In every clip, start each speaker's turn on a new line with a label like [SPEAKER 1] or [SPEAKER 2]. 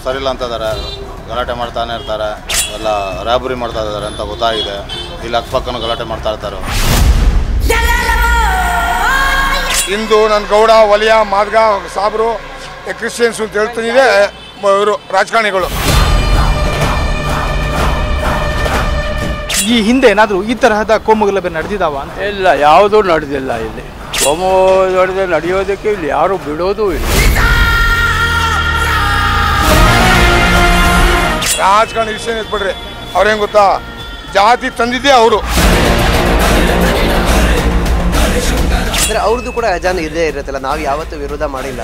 [SPEAKER 1] ಸರಿಯಿಲ್ಲ ಅಂತ ಇದ್ದಾರೆ, ಗಲಾಟೆ ಮಾಡ್ತಾನೆ ಇರ್ತಾರೆ, ಎಲ್ಲ ರಾಬರಿ ಮಾಡ್ತಾ ಇದ್ದಾರೆ ಅಂತ ಗೊತ್ತಾಗಿದೆ. ಇಲ್ಲಿ ಅಕ್ಕಪಕ್ಕನೂ ಗಲಾಟೆ ಮಾಡ್ತಾ ಇರ್ತಾರೆ.
[SPEAKER 2] ಇಂದು ನನ್ನ ಗೌಡ ವಲಯ ಮಾರ್ಗ ಸಾಬ್ರು ಕ್ರಿಶ್ಚಿಯನ್ಸ್ ಅಂತ ಹೇಳ್ತಿದೆ ಇವರು ರಾಜಕಾರಣಿಗಳು.
[SPEAKER 3] ಈ ಹಿಂದೆ ಏನಾದರೂ ಈ ತರಹದ ಕೋಮುಗಲಭೆ ನಡೆದಿದ್ದಾವ ಅಂತ?
[SPEAKER 4] ಇಲ್ಲ, ಯಾವುದೂ ನಡೆದಿಲ್ಲ. ಇಲ್ಲಿ ಕೋಮು ನಡೆಯೋದಕ್ಕೆ ಇಲ್ಲಿ ಯಾರು ಬಿಡೋದು ಇಲ್ಲ.
[SPEAKER 2] ರಾಜಕಾರಣ ವಿಷಯ ಎತ್ಬಿಡ್ರಿ, ಅವ್ರೇನು ಗೊತ್ತಾ, ಜಾತಿ ತಂದಿದ್ದೇ ಅವರು.
[SPEAKER 5] ಅಂದರೆ ಅವ್ರದ್ದು ಕೂಡ ಅಜಾನ ಇದೇ ಇರುತ್ತಲ್ಲ, ನಾವು ಯಾವತ್ತೂ ವಿರೋಧ ಮಾಡಿಲ್ಲ.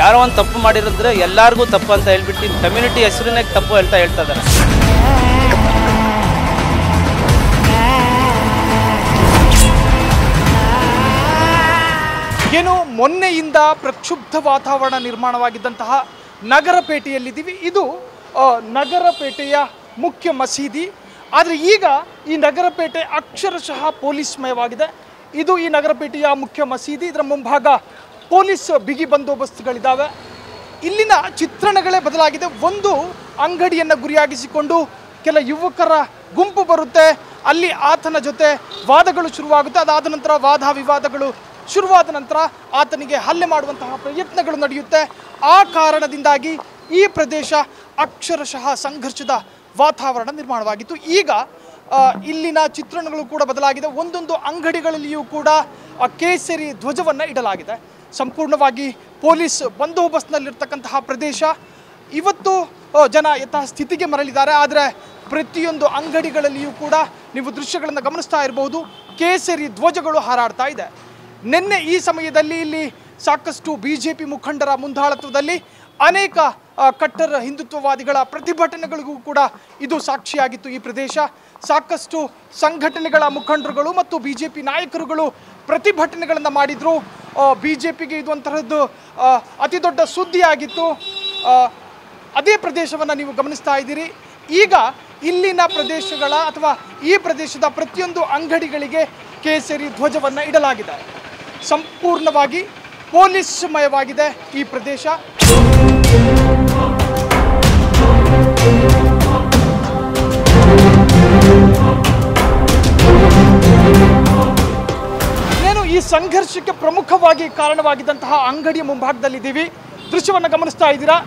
[SPEAKER 6] ಯಾರೋ ಒಂದು ತಪ್ಪು ಮಾಡಿರೋದ್ರೆ ಎಲ್ಲರಿಗೂ ತಪ್ಪು ಅಂತ ಹೇಳ್ಬಿಟ್ಟು ಕಮ್ಯುನಿಟಿ ಹೆಸರಿನ ತಪ್ಪು ಅಂತ ಹೇಳ್ತಾ ಇದ್ದಾರೆ.
[SPEAKER 3] ಏನು ಮೊನ್ನೆಯಿಂದ ಪ್ರಕ್ಷುಬ್ಧ ವಾತಾವರಣ ನಿರ್ಮಾಣವಾಗಿದ್ದಂತಹ ನಗರಪೇಟೆಯಲ್ಲಿದ್ದೀವಿ. ಇದು ನಗರಪೇಟೆಯ ಮುಖ್ಯ ಮಸೀದಿ. ಆದರೆ ಈಗ ಈ ನಗರಪೇಟೆ ಅಕ್ಷರಶಃ ಪೊಲೀಸ್ಮಯವಾಗಿದೆ. ಇದು ಈ ನಗರಪೇಟೆಯ ಮುಖ್ಯ ಮಸೀದಿ. ಇದರ ಮುಂಭಾಗ ಪೊಲೀಸ್ ಬಿಗಿ ಬಂದೋಬಸ್ತ್ಗಳಿದ್ದಾವೆ. ಇಲ್ಲಿನ ಚಿತ್ರಣಗಳೇ ಬದಲಾಗಿದೆ. ಒಂದು ಅಂಗಡಿಯನ್ನು ಗುರಿಯಾಗಿಸಿಕೊಂಡು ಕೆಲ ಯುವಕರ ಗುಂಪು ಬರುತ್ತೆ. ಅಲ್ಲಿ ಆತನ ಜೊತೆ ವಾದಗಳು ಶುರುವಾಗುತ್ತೆ. ಅದಾದ ನಂತರ ವಾದ ವಿವಾದಗಳು ಶುರುವಾದ ನಂತರ ಆತನಿಗೆ ಹಲ್ಲೆ ಮಾಡುವಂತಹ ಪ್ರಯತ್ನಗಳು ನಡೆಯುತ್ತೆ. ಆ ಕಾರಣದಿಂದಾಗಿ ಈ ಪ್ರದೇಶ ಅಕ್ಷರಶಃ ಸಂಘರ್ಷದ ವಾತಾವರಣ ನಿರ್ಮಾಣವಾಗಿತ್ತು. ಈಗ ಇಲ್ಲಿನ ಚಿತ್ರಣಗಳು ಕೂಡ ಬದಲಾಗಿದೆ. ಒಂದೊಂದು ಅಂಗಡಿಗಳಲ್ಲಿಯೂ ಕೂಡ ಕೇಸರಿ ಧ್ವಜವನ್ನು ಇಡಲಾಗಿದೆ. ಸಂಪೂರ್ಣವಾಗಿ ಪೊಲೀಸ್ ಬಂದೋಬಸ್ತ್ನಲ್ಲಿರ್ತಕ್ಕಂತಹ ಪ್ರದೇಶ. ಇವತ್ತು ಜನ ಯಥಾಸ್ಥಿತಿಗೆ ಮರಳಿದ್ದಾರೆ. ಆದರೆ ಪ್ರತಿಯೊಂದು ಅಂಗಡಿಗಳಲ್ಲಿಯೂ ಕೂಡ ನೀವು ದೃಶ್ಯಗಳನ್ನು ಗಮನಿಸ್ತಾ ಇರಬಹುದು, ಕೇಸರಿ ಧ್ವಜಗಳು ಹಾರಾಡ್ತಾ ಇದೆ. ನಿನ್ನೆ ಈ ಸಮಯದಲ್ಲಿ ಇಲ್ಲಿ ಸಾಕಷ್ಟು BJP ಮುಖಂಡರ ಮುಂದಾಳತ್ವದಲ್ಲಿ ಅನೇಕ ಕಟ್ಟರ್ ಹಿಂದುತ್ವವಾದಿಗಳ ಪ್ರತಿಭಟನೆಗಳಿಗೂ ಕೂಡ ಇದು ಸಾಕ್ಷಿಯಾಗಿತ್ತು. ಈ ಪ್ರದೇಶ ಸಾಕಷ್ಟು ಸಂಘಟನೆಗಳ ಮುಖಂಡರುಗಳು ಮತ್ತು BJP ನಾಯಕರುಗಳು ಪ್ರತಿಭಟನೆಗಳನ್ನು ಮಾಡಿದರು. BJPಗೆ ಇದು ಒಂಥರದ್ದು ಅತಿ ದೊಡ್ಡ ಸುದ್ದಿಯಾಗಿತ್ತು. ಅದೇ ಪ್ರದೇಶವನ್ನು ನೀವು ಗಮನಿಸ್ತಾ ಇದ್ದೀರಿ. ಈಗ ಇಲ್ಲಿನ ಪ್ರದೇಶಗಳ ಅಥವಾ ಈ ಪ್ರದೇಶದ ಪ್ರತಿಯೊಂದು ಅಂಗಡಿಗಳಿಗೆ ಕೇಸರಿ ಧ್ವಜವನ್ನು ಇಡಲಾಗಿದೆ. ಸಂಪೂರ್ಣವಾಗಿ ಪೊಲೀಸ್ಮಯವಾಗಿದೆ ಈ ಪ್ರದೇಶ. ಏನು ಈ ಸಂಘರ್ಷಕ್ಕೆ ಪ್ರಮುಖವಾಗಿ ಕಾರಣವಾಗಿದ್ದಂತಹ ಅಂಗಡಿಯ ಮುಂಭಾಗದಲ್ಲಿದ್ದೀವಿ. ದೃಶ್ಯವನ್ನು ಗಮನಿಸ್ತಾ ಇದ್ದೀರಾ.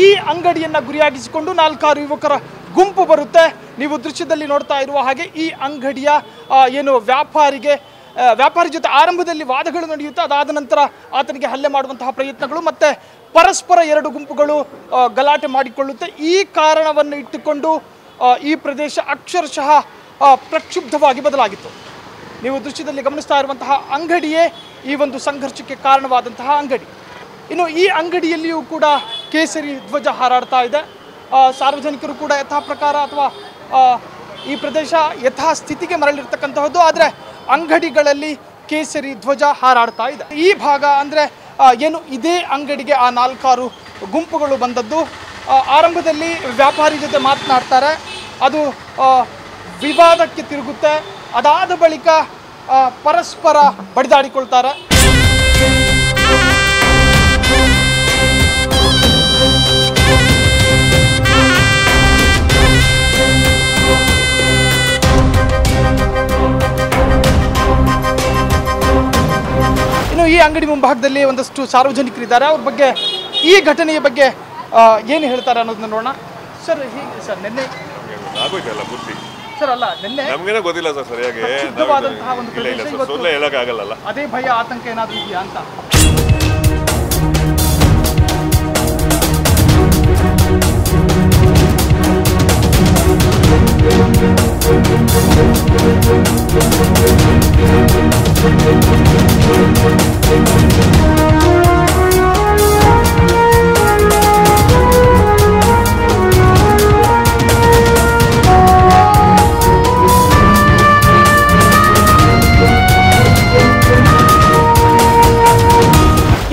[SPEAKER 3] ಈ ಅಂಗಡಿಯನ್ನು ಗುರಿಯಾಗಿಸಿಕೊಂಡು 4-6 ಯುವಕರ ಗುಂಪು ಬರುತ್ತೆ. ನೀವು ದೃಶ್ಯದಲ್ಲಿ ನೋಡ್ತಾ ಇರುವ ಹಾಗೆ ಈ ಅಂಗಡಿಯ ಏನು ವ್ಯಾಪಾರಿ ಜೊತೆ ಆರಂಭದಲ್ಲಿ ವಾದಗಳು ನಡೆಯುತ್ತೆ. ಅದಾದ ನಂತರ ಆತನಿಗೆ ಹಲ್ಲೆ ಮಾಡುವಂತಹ ಪ್ರಯತ್ನಗಳು ಮತ್ತೆ ಪರಸ್ಪರ 2 ಗುಂಪುಗಳು ಗಲಾಟೆ ಮಾಡಿಕೊಳ್ಳುತ್ತೆ. ಈ ಕಾರಣವನ್ನು ಇಟ್ಟುಕೊಂಡು ಈ ಪ್ರದೇಶ ಅಕ್ಷರಶಃ ಪ್ರಕ್ಷುಬ್ಧವಾಗಿ ಬದಲಾಗಿತ್ತು. ನೀವು ದೃಶ್ಯದಲ್ಲಿ ಗಮನಿಸ್ತಾ ಇರುವಂತಹ ಅಂಗಡಿಯೇ ಈ ಒಂದು ಸಂಘರ್ಷಕ್ಕೆ ಕಾರಣವಾದಂತಹ ಅಂಗಡಿ. ಇನ್ನು ಈ ಅಂಗಡಿಯಲ್ಲಿಯೂ ಕೂಡ ಕೇಸರಿ ಧ್ವಜ ಹಾರಾಡ್ತಾ ಇದೆ. ಸಾರ್ವಜನಿಕರು ಕೂಡ ಯಥಾ ಪ್ರಕಾರ ಅಥವಾ ಈ ಪ್ರದೇಶ ಯಥಾಸ್ಥಿತಿಗೆ ಮರಳಿರ್ತಕ್ಕಂತಹದ್ದು. ಆದರೆ ಅಂಗಡಿಗಳಲ್ಲಿ ಕೇಸರಿ ಧ್ವಜ ಹಾರಾಡ್ತಾ ಇದೆ. ಈ ಭಾಗ ಅಂದರೆ ಏನು ಇದೇ ಅಂಗಡಿಗೆ ಆ 4-6 ಗುಂಪುಗಳು ಬಂದದ್ದು. ಆರಂಭದಲ್ಲಿ ವ್ಯಾಪಾರಿ ಜೊತೆ ಮಾತನಾಡ್ತಾರೆ, ಅದು ವಿವಾದಕ್ಕೆ ತಿರುಗುತ್ತೆ. ಅದಾದ ಬಳಿಕ ಪರಸ್ಪರ ಬಡಿದಾಡಿಕೊಳ್ತಾರೆ. ಇನ್ನು ಈ ಅಂಗಡಿ ಮುಂಭಾಗದಲ್ಲಿ ಒಂದಷ್ಟು ಸಾರ್ವಜನಿಕರಿದ್ದಾರೆ. ಅವ್ರ ಬಗ್ಗೆ ಈ ಘಟನೆಯ ಬಗ್ಗೆ ಏನು ಹೇಳ್ತಾರೆ ಅನ್ನೋದನ್ನ ನೋಡೋಣ. ಸರ್, ಹೀಗೆ ಸರ್ ನಿನ್ನೆ
[SPEAKER 7] ಆಗೋಯ್ತಲ್ಲ ಬುದ್ಧಿ
[SPEAKER 3] ಸರ್, ಅಲ್ಲ ನಿನ್ನೆ
[SPEAKER 7] ನಮಗೇನೋ ಗೊತ್ತಿಲ್ಲ ಸರ್ ಸರಿಯಾಗಿ.
[SPEAKER 3] ಒಂದು ಪ್ರದೇಶ
[SPEAKER 7] ಆಗಲ್ಲ.
[SPEAKER 3] ಅದೇ ಭಯ ಆತಂಕ ಏನಾದರೂ ಇದೆಯಾ ಅಂತ?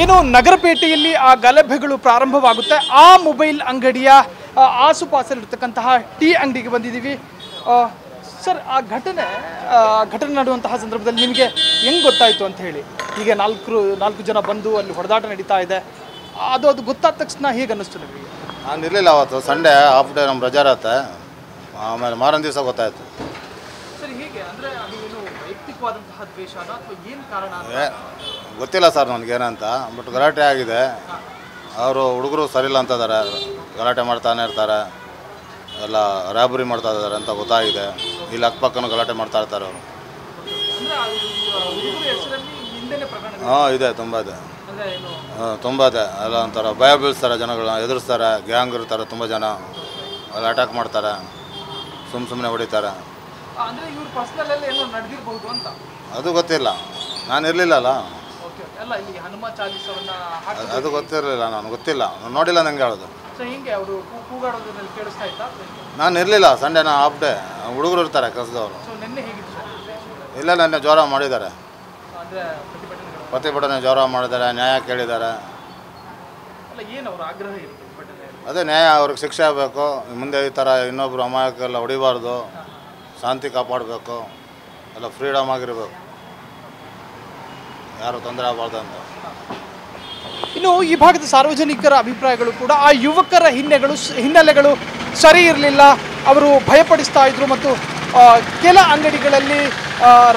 [SPEAKER 3] ಏನು ನಗರಪೇಟೆಯಲ್ಲಿ ಆ ಗಲಭೆಗಳು ಪ್ರಾರಂಭವಾಗುತ್ತೆ. ಆ ಮೊಬೈಲ್ ಅಂಗಡಿಯ ಆಸುಪಾಸಲ್ಲಿರ್ತಕ್ಕಂತಹ ಟೀ ಅಂಗಡಿಗೆ ಬಂದಿದ್ದೀವಿ. ಸರ್, ಆ ಘಟನೆ ನಡೆಯುವಂತಹ ಸಂದರ್ಭದಲ್ಲಿ ನಿಮಗೆ ಹೆಂಗೆ ಗೊತ್ತಾಯಿತು ಅಂತ ಹೇಳಿ? ಈಗ ನಾಲ್ಕು ಜನ ಬಂದು ಅಲ್ಲಿ ಹೊಡೆದಾಟ ನಡೀತಾ ಇದೆ. ಅದು ಗೊತ್ತಾದ ತಕ್ಷಣ ಹೇಗೆ ಅನ್ನಿಸ್ತು ನಿಮಗೆ?
[SPEAKER 1] ನಾನು ಇರಲಿಲ್ಲ ಅವತ್ತು, ಸಂಡೇ ಹಾಫ್ ಡೇ ನಮ್ಮ ರಜಾ ಇರತ್ತೆ. ಆಮೇಲೆ ಮಾರನೇ ದಿವಸ ಗೊತ್ತಾಯ್ತು.
[SPEAKER 3] ಸರಿ, ಹೇಗೆ ಅಂದರೆ ಅದು ಏನು ವೈಯಕ್ತಿಕವಾದಂತಹ ದ್ವೇಷನ ಅಥವಾ ಏನು ಕಾರಣ?
[SPEAKER 1] ಗೊತ್ತಿಲ್ಲ ಸರ್ ನನಗೇನಂತ, ಬಟ್ ಗಲಾಟೆ ಆಗಿದೆ. ಅವರು ಹುಡುಗರು ಸರಿಯಿಲ್ಲ ಅಂತದಾರೆ, ಗಲಾಟೆ ಮಾಡ್ತಾನೆ ಇರ್ತಾರೆ, ಎಲ್ಲ ರಾಬರಿ ಮಾಡ್ತಾ ಇದ್ದಾರೆ ಅಂತ ಗೊತ್ತಾಗಿದೆ. ಇಲ್ಲಿ ಅಕ್ಕಪಕ್ಕನೂ ಗಲಾಟೆ ಮಾಡ್ತಾ ಇರ್ತಾರೆ ಅವರು. ಹಾಂ ಇದೆ, ತುಂಬ ಇದೆ. ತುಂಬ ಇದೆ. ಎಲ್ಲ ಒಂಥರ ಭಯ ಬೀಳಿಸ್ತಾರೆ, ಜನಗಳನ್ನ ಎದುರಿಸ್ತಾರೆ, ಗ್ಯಾಂಗ್ ಇರ್ತಾರೆ, ತುಂಬ ಜನ ಎಲ್ಲ ಅಟ್ಯಾಕ್ ಮಾಡ್ತಾರೆ, ಸುಮ್ಮನೆ ಹೊಡಿತಾರೆ. ಅದು ಗೊತ್ತಿಲ್ಲ, ನಾನು ಇರಲಿಲ್ಲಲ್ಲ, ಅದು ಗೊತ್ತಿರಲಿಲ್ಲ, ನಾನು ಗೊತ್ತಿಲ್ಲ, ನಾನು ನೋಡಿಲ್ಲ ನಂಗೆ ಹೇಳೋದು. ನಾನು ಇರಲಿಲ್ಲ, ಸಂಡೇನ ಹಾಫ್ ಡೇ, ಹುಡುಗರು ಇರ್ತಾರೆ ಕೆಲಸದವರು. ಇಲ್ಲ, ನೆನ್ನೆ ಜ್ವರ ಮಾಡಿದ್ದಾರೆ, ಪ್ರತಿಭಟನೆ ಜ್ವರ ಮಾಡಿದ್ದಾರೆ, ನ್ಯಾಯ ಕೇಳಿದ್ದಾರೆ. ಅದೇ ನ್ಯಾಯ, ಅವ್ರಿಗೆ ಶಿಕ್ಷೆ ಆಗಬೇಕು. ಮುಂದೆ ಈ ಥರ ಇನ್ನೊಬ್ರು ಅಮಾಯಕೆಲ್ಲ ಹೊಡಿಬಾರ್ದು, ಶಾಂತಿ ಕಾಪಾಡಬೇಕು, ಎಲ್ಲ ಫ್ರೀಡಮ್ ಆಗಿರಬೇಕು, ಯಾರು ತೊಂದರೆ ಆಗಬಾರ್ದು ಅಂತ.
[SPEAKER 3] ಇನ್ನು ಈ ಭಾಗದ ಸಾರ್ವಜನಿಕರ ಅಭಿಪ್ರಾಯಗಳು ಕೂಡ ಆ ಯುವಕರ ಹಿನ್ನೆಲೆಗಳು ಸರಿ ಇರಲಿಲ್ಲ, ಅವರು ಭಯಪಡಿಸ್ತಾ ಇದ್ರು ಮತ್ತು ಕೆಲ ಅಂಗಡಿಗಳಲ್ಲಿ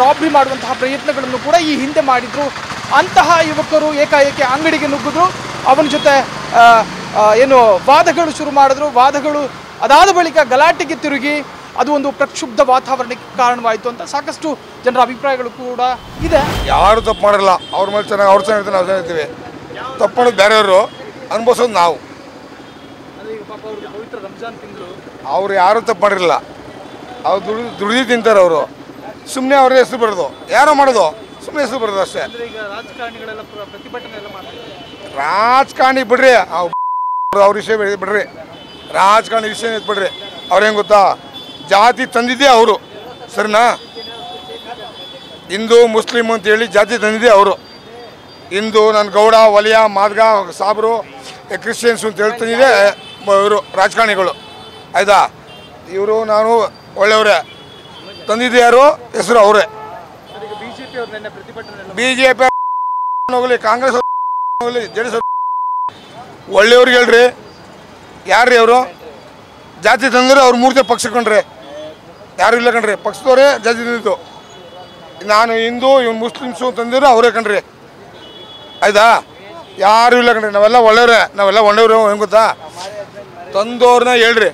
[SPEAKER 3] ರಾಬ್ರಿ ಮಾಡುವಂತಹ ಪ್ರಯತ್ನಗಳನ್ನು ಕೂಡ ಈ ಹಿಂದೆ ಮಾಡಿದ್ರು. ಅಂತಹ ಯುವಕರು ಏಕಾಏಕಿ ಅಂಗಡಿಗೆ ನುಗ್ಗಿದ್ರು, ಅವನ ಜೊತೆ ಏನು ವಾದಗಳು ಶುರು ಮಾಡಿದ್ರು. ವಾದಗಳು ಅದಾದ ಬಳಿಕ ಗಲಾಟೆಗೆ ತಿರುಗಿ ಅದು ಒಂದು ಪ್ರಕ್ಷುಬ್ಧ ವಾತಾವರಣಕ್ಕೆ ಕಾರಣವಾಯಿತು ಅಂತ ಸಾಕಷ್ಟು ಜನರ ಅಭಿಪ್ರಾಯಗಳು ಕೂಡ ಇದೆ.
[SPEAKER 2] ಯಾರು ತಪ್ಪು ಮಾಡಲ್ಲ, ಅವ್ರ ಮೇಲೆ ಚೆನ್ನಾಗಿ ಅವ್ರು ಚೆನ್ನಾಗಿರ್ತಾರೆ, ನಾವು ಚೆನ್ನಾಗಿರ್ತೀವಿ. ತಪ್ಪು ಮಾಡೋದು ಬೇರೆಯವರು, ಅನುಭವಿಸೋದು ನಾವು. ಅವ್ರು ಯಾರು ತಪ್ಪು ಮಾಡಿರಲಿಲ್ಲ, ಅವ್ರು ದುಡಿದು ತಿಂತಾರೆ. ಅವರು ಸುಮ್ಮನೆ ಅವ್ರ ಹೆಸರು ಬರೋದು, ಯಾರೋ ಮಾಡೋದು ಸುಮ್ಮನೆ ಹೆಸರು ಬರೋದು ಅಷ್ಟೇ. ರಾಜಕಾರಣಿ ಬಿಡ್ರಿ, ಅವ್ರ ವಿಷಯ ಬಿಡ್ರಿ, ರಾಜಕಾರಣಿ ವಿಷಯ ಬಿಡ್ರಿ. ಅವ್ರು ಹೆಂಗೆ ಗೊತ್ತಾ, ಜಾತಿ ತಂದಿದ್ದೇ ಅವರು, ಸರಿನಾ? ಹಿಂದೂ ಮುಸ್ಲಿಂ ಅಂತೇಳಿ ಜಾತಿ ತಂದಿದ್ದೇ ಅವರು. ಹಿಂದೂ ನನ್ನ ಗೌಡ, ವಲಯ, ಮಾದ್ಗ, ಸಾಬ್ರು, ಕ್ರಿಶ್ಚಿಯನ್ಸು ಅಂತ ಹೇಳ್ತಂದಿದ್ದೆ ಇವರು ರಾಜಕಾರಣಿಗಳು. ಆಯ್ತಾ? ಇವರು ನಾನು ಒಳ್ಳೆಯವರೇ, ತಂದಿದ್ದು ಯಾರು ಹೆಸರು ಅವರೇ. BJP ಹೋಗಲಿ, ಕಾಂಗ್ರೆಸ್ ಹೋಗಲಿ, JDS ಒಳ್ಳೆಯವ್ರಿಗೆ ಹೇಳ್ರಿ. ಯಾರ್ರೀ ಅವರು? ಜಾತಿ ತಂದ್ರೆ ಅವ್ರು ಮೂರ್ತಿ ಪಕ್ಷ ಕಣ್ರಿ, ಯಾರು ಇಲ್ಲ ಕಣ್ರಿ, ಪಕ್ಷದವರೇ ಜಾತಿ ತಂದಿದ್ದು. ನಾನು ಹಿಂದೂ, ಇವ್ನು ಮುಸ್ಲಿಮ್ಸು ತಂದಿದ್ರು ಅವರೇ ಕಣ್ರಿ. ಆಯ್ತಾ? ಯಾರು ಇಲ್ಲ ಕಣ್ರಿ, ನಾವೆಲ್ಲ ಒಳ್ಳೆಯವ್ರೆ, ನಾವೆಲ್ಲ ಒಳ್ಳೆಯವರು. ಹೆಂಗೆ ಗೊತ್ತಾ, ತಂದವ್ರನ್ನ ಹೇಳ್ರಿ,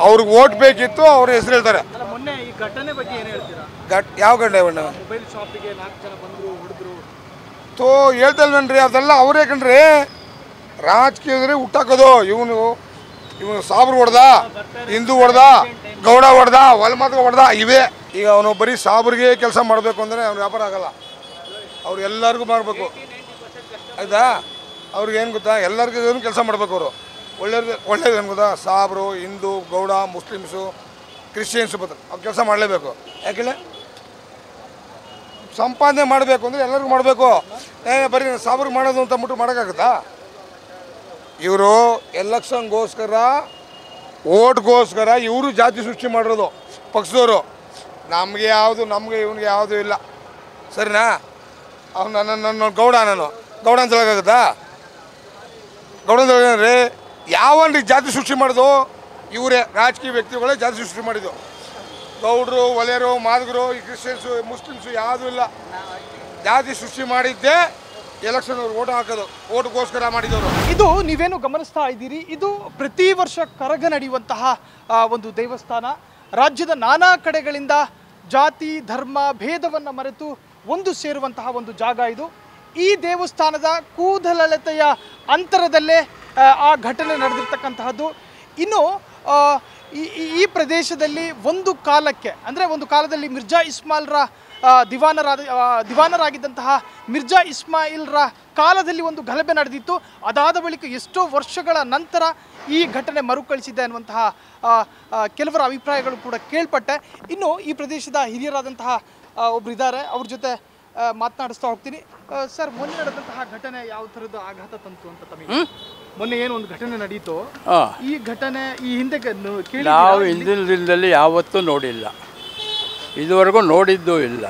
[SPEAKER 2] ಅವ್ರಿಗೆ ಓಟ್ ಬೇಕಿತ್ತು, ಅವ್ರ ಹೆಸರು ಹೇಳ್ತಾರೆ. ಯಾವ ಘಟನೆ? ಹೇಳ್ತಾ ಇಲ್ವೇನ್ರಿ, ಅದೆಲ್ಲ ಅವರೇ ಕಣ್ರಿ. ರಾಜಕೀಯದ್ರೆ ಹುಟ್ಟಾಕೋದು. ಇವನು ಸಾಬ್ರು ಹೊಡೆದ, ಹಿಂದೂ ಹೊಡೆದ, ಗೌಡ ಹೊಡೆದ, ಹೊಲಮಾದ್ಗ ಹೊಡೆದ, ಇವೇ. ಈಗ ಅವನು ಬರೀ ಸಾಬ್ರಿಗೆ ಕೆಲಸ ಮಾಡಬೇಕು ಅಂದರೆ ಅವ್ನು ವ್ಯಾಪಾರ ಆಗಲ್ಲ, ಅವ್ರು ಎಲ್ಲರಿಗೂ ಮಾಡಬೇಕು. ಆಯ್ತಾ? ಅವ್ರಿಗೆ ಏನು ಗೊತ್ತಾ, ಎಲ್ಲರಿಗೂ ಕೆಲಸ ಮಾಡಬೇಕು. ಅವರು ಒಳ್ಳೇದು ಏನು ಗೊತ್ತಾ, ಸಾಬ್ರು, ಹಿಂದೂ, ಗೌಡ, ಮುಸ್ಲಿಮ್ಸು, ಕ್ರಿಶ್ಚಿಯನ್ಸು ಬರ್ತಾರೆ, ಅವ್ರು ಕೆಲಸ ಮಾಡಲೇಬೇಕು. ಯಾಕೆಲ್ಲ ಸಂಪಾದನೆ ಮಾಡಬೇಕು ಅಂದರೆ ಎಲ್ಲರಿಗೂ ಮಾಡಬೇಕು. ಬರೀ ಸಾಬ್ರಿಗೆ ಮಾಡೋದು ಅಂತ ಅಂದ್ಬಿಟ್ಟು ಮಾಡೋಕ್ಕಾಗುತ್ತಾ? ಇವರು ಎಲೆಕ್ಷನ್ಗೋಸ್ಕರ, ಓಟ್ಗೋಸ್ಕರ ಇವರು ಜಾತಿ ಸೃಷ್ಟಿ ಮಾಡಿರೋದು ಪಕ್ಷದವರು. ನಮಗೆ ಇವನಿಗೆ ಯಾವುದು ಇಲ್ಲ, ಸರಿನಾ? ಅವ್ನು ನನ್ನ ಗೌಡ ಅಂತ ಹೇಳೋಕ್ಕಾಗುತ್ತಾ? ಗೌಡ ಅಂತ ಹೇಳಿದ್ರೆ ಯಾವನ್ರಿ ಜಾತಿ ಸೃಷ್ಟಿ ಮಾಡೋದು? ಇವರೇ ರಾಜಕೀಯ ವ್ಯಕ್ತಿಗಳೇ ಜಾತಿ ಸೃಷ್ಟಿ ಮಾಡಿದ್ದು. ಗೌಡರು, ಒಲೆಯರು, ಮಾದಿಗರು, ಈ ಕ್ರಿಶ್ಚಿಯನ್ಸು, ಮುಸ್ಲಿಮ್ಸು ಯಾವುದೂ ಇಲ್ಲ. ಜಾತಿ ಸೃಷ್ಟಿ ಮಾಡಿದ್ದೇ ಎಲೆಕ್ಷನ್ ಓಟ್ ಹಾಕೋದು, ಓಟ್ಗೋಸ್ಕರ ಮಾಡಿದವರು.
[SPEAKER 3] ಇದು ನೀವೇನು ಗಮನಿಸ್ತಾ ಇದ್ದೀರಿ, ಇದು ಪ್ರತಿ ವರ್ಷ ಕರಗ ನಡೆಯುವಂತಹ ಒಂದು ದೇವಸ್ಥಾನ. ರಾಜ್ಯದ ನಾನಾ ಕಡೆಗಳಿಂದ ಜಾತಿ ಧರ್ಮ ಭೇದವನ್ನು ಮರೆತು ಒಂದು ಸೇರುವಂತಹ ಒಂದು ಜಾಗ ಇದು. ಈ ದೇವಸ್ಥಾನದ ಕೂದಲತೆಯ ಅಂತರದಲ್ಲೇ ಆ ಘಟನೆ ನಡೆದಿರ್ತಕ್ಕಂತಹದ್ದು. ಇನ್ನು ಈ ಪ್ರದೇಶದಲ್ಲಿ ಒಂದು ಕಾಲದಲ್ಲಿ ಮಿರ್ಜಾ ಇಸ್ಮಾಯಿಲ್ರ ದಿವಾನರಾಗಿದ್ದಂತಹ ಮಿರ್ಜಾ ಇಸ್ಮಾಯಿಲ್ರ ಕಾಲದಲ್ಲಿ ಒಂದು ಗಲಭೆ ನಡೆದಿತ್ತು. ಅದಾದ ಬಳಿಕ ಎಷ್ಟೋ ವರ್ಷಗಳ ನಂತರ ಈ ಘಟನೆ ಮರುಕಳಿಸಿದೆ ಅನ್ನುವಂತಹ ಕೆಲವರ ಅಭಿಪ್ರಾಯಗಳು ಕೂಡ ಕೇಳ್ಪಟ್ಟೆ. ಇನ್ನು ಈ ಪ್ರದೇಶದ ಹಿರಿಯರಾದಂತಹ ಒಬ್ರು ಇದ್ದಾರೆ, ಅವ್ರ ಜೊತೆ ಮಾತನಾಡಿಸ್ತಾ ಹೋಗ್ತೀನಿ. ಸರ್, ಮೊನ್ನೆ ನಡೆದಂತಹ ಘಟನೆ ಯಾವ ಥರದ ಆಘಾತ ತಂತು ಅಂತ ತಮಗೆ? ಮೊನ್ನೆ ಏನು ಒಂದು ಘಟನೆ ನಡೀತು, ಈ ಘಟನೆ ಈ ಹಿಂದೆ
[SPEAKER 4] ನಾವು ಹಿಂದಿನ ದಿನದಲ್ಲಿ ಯಾವತ್ತೂ ನೋಡಿಲ್ಲ, ಇದುವರೆಗೂ ನೋಡಿದ್ದೂ ಇಲ್ಲ.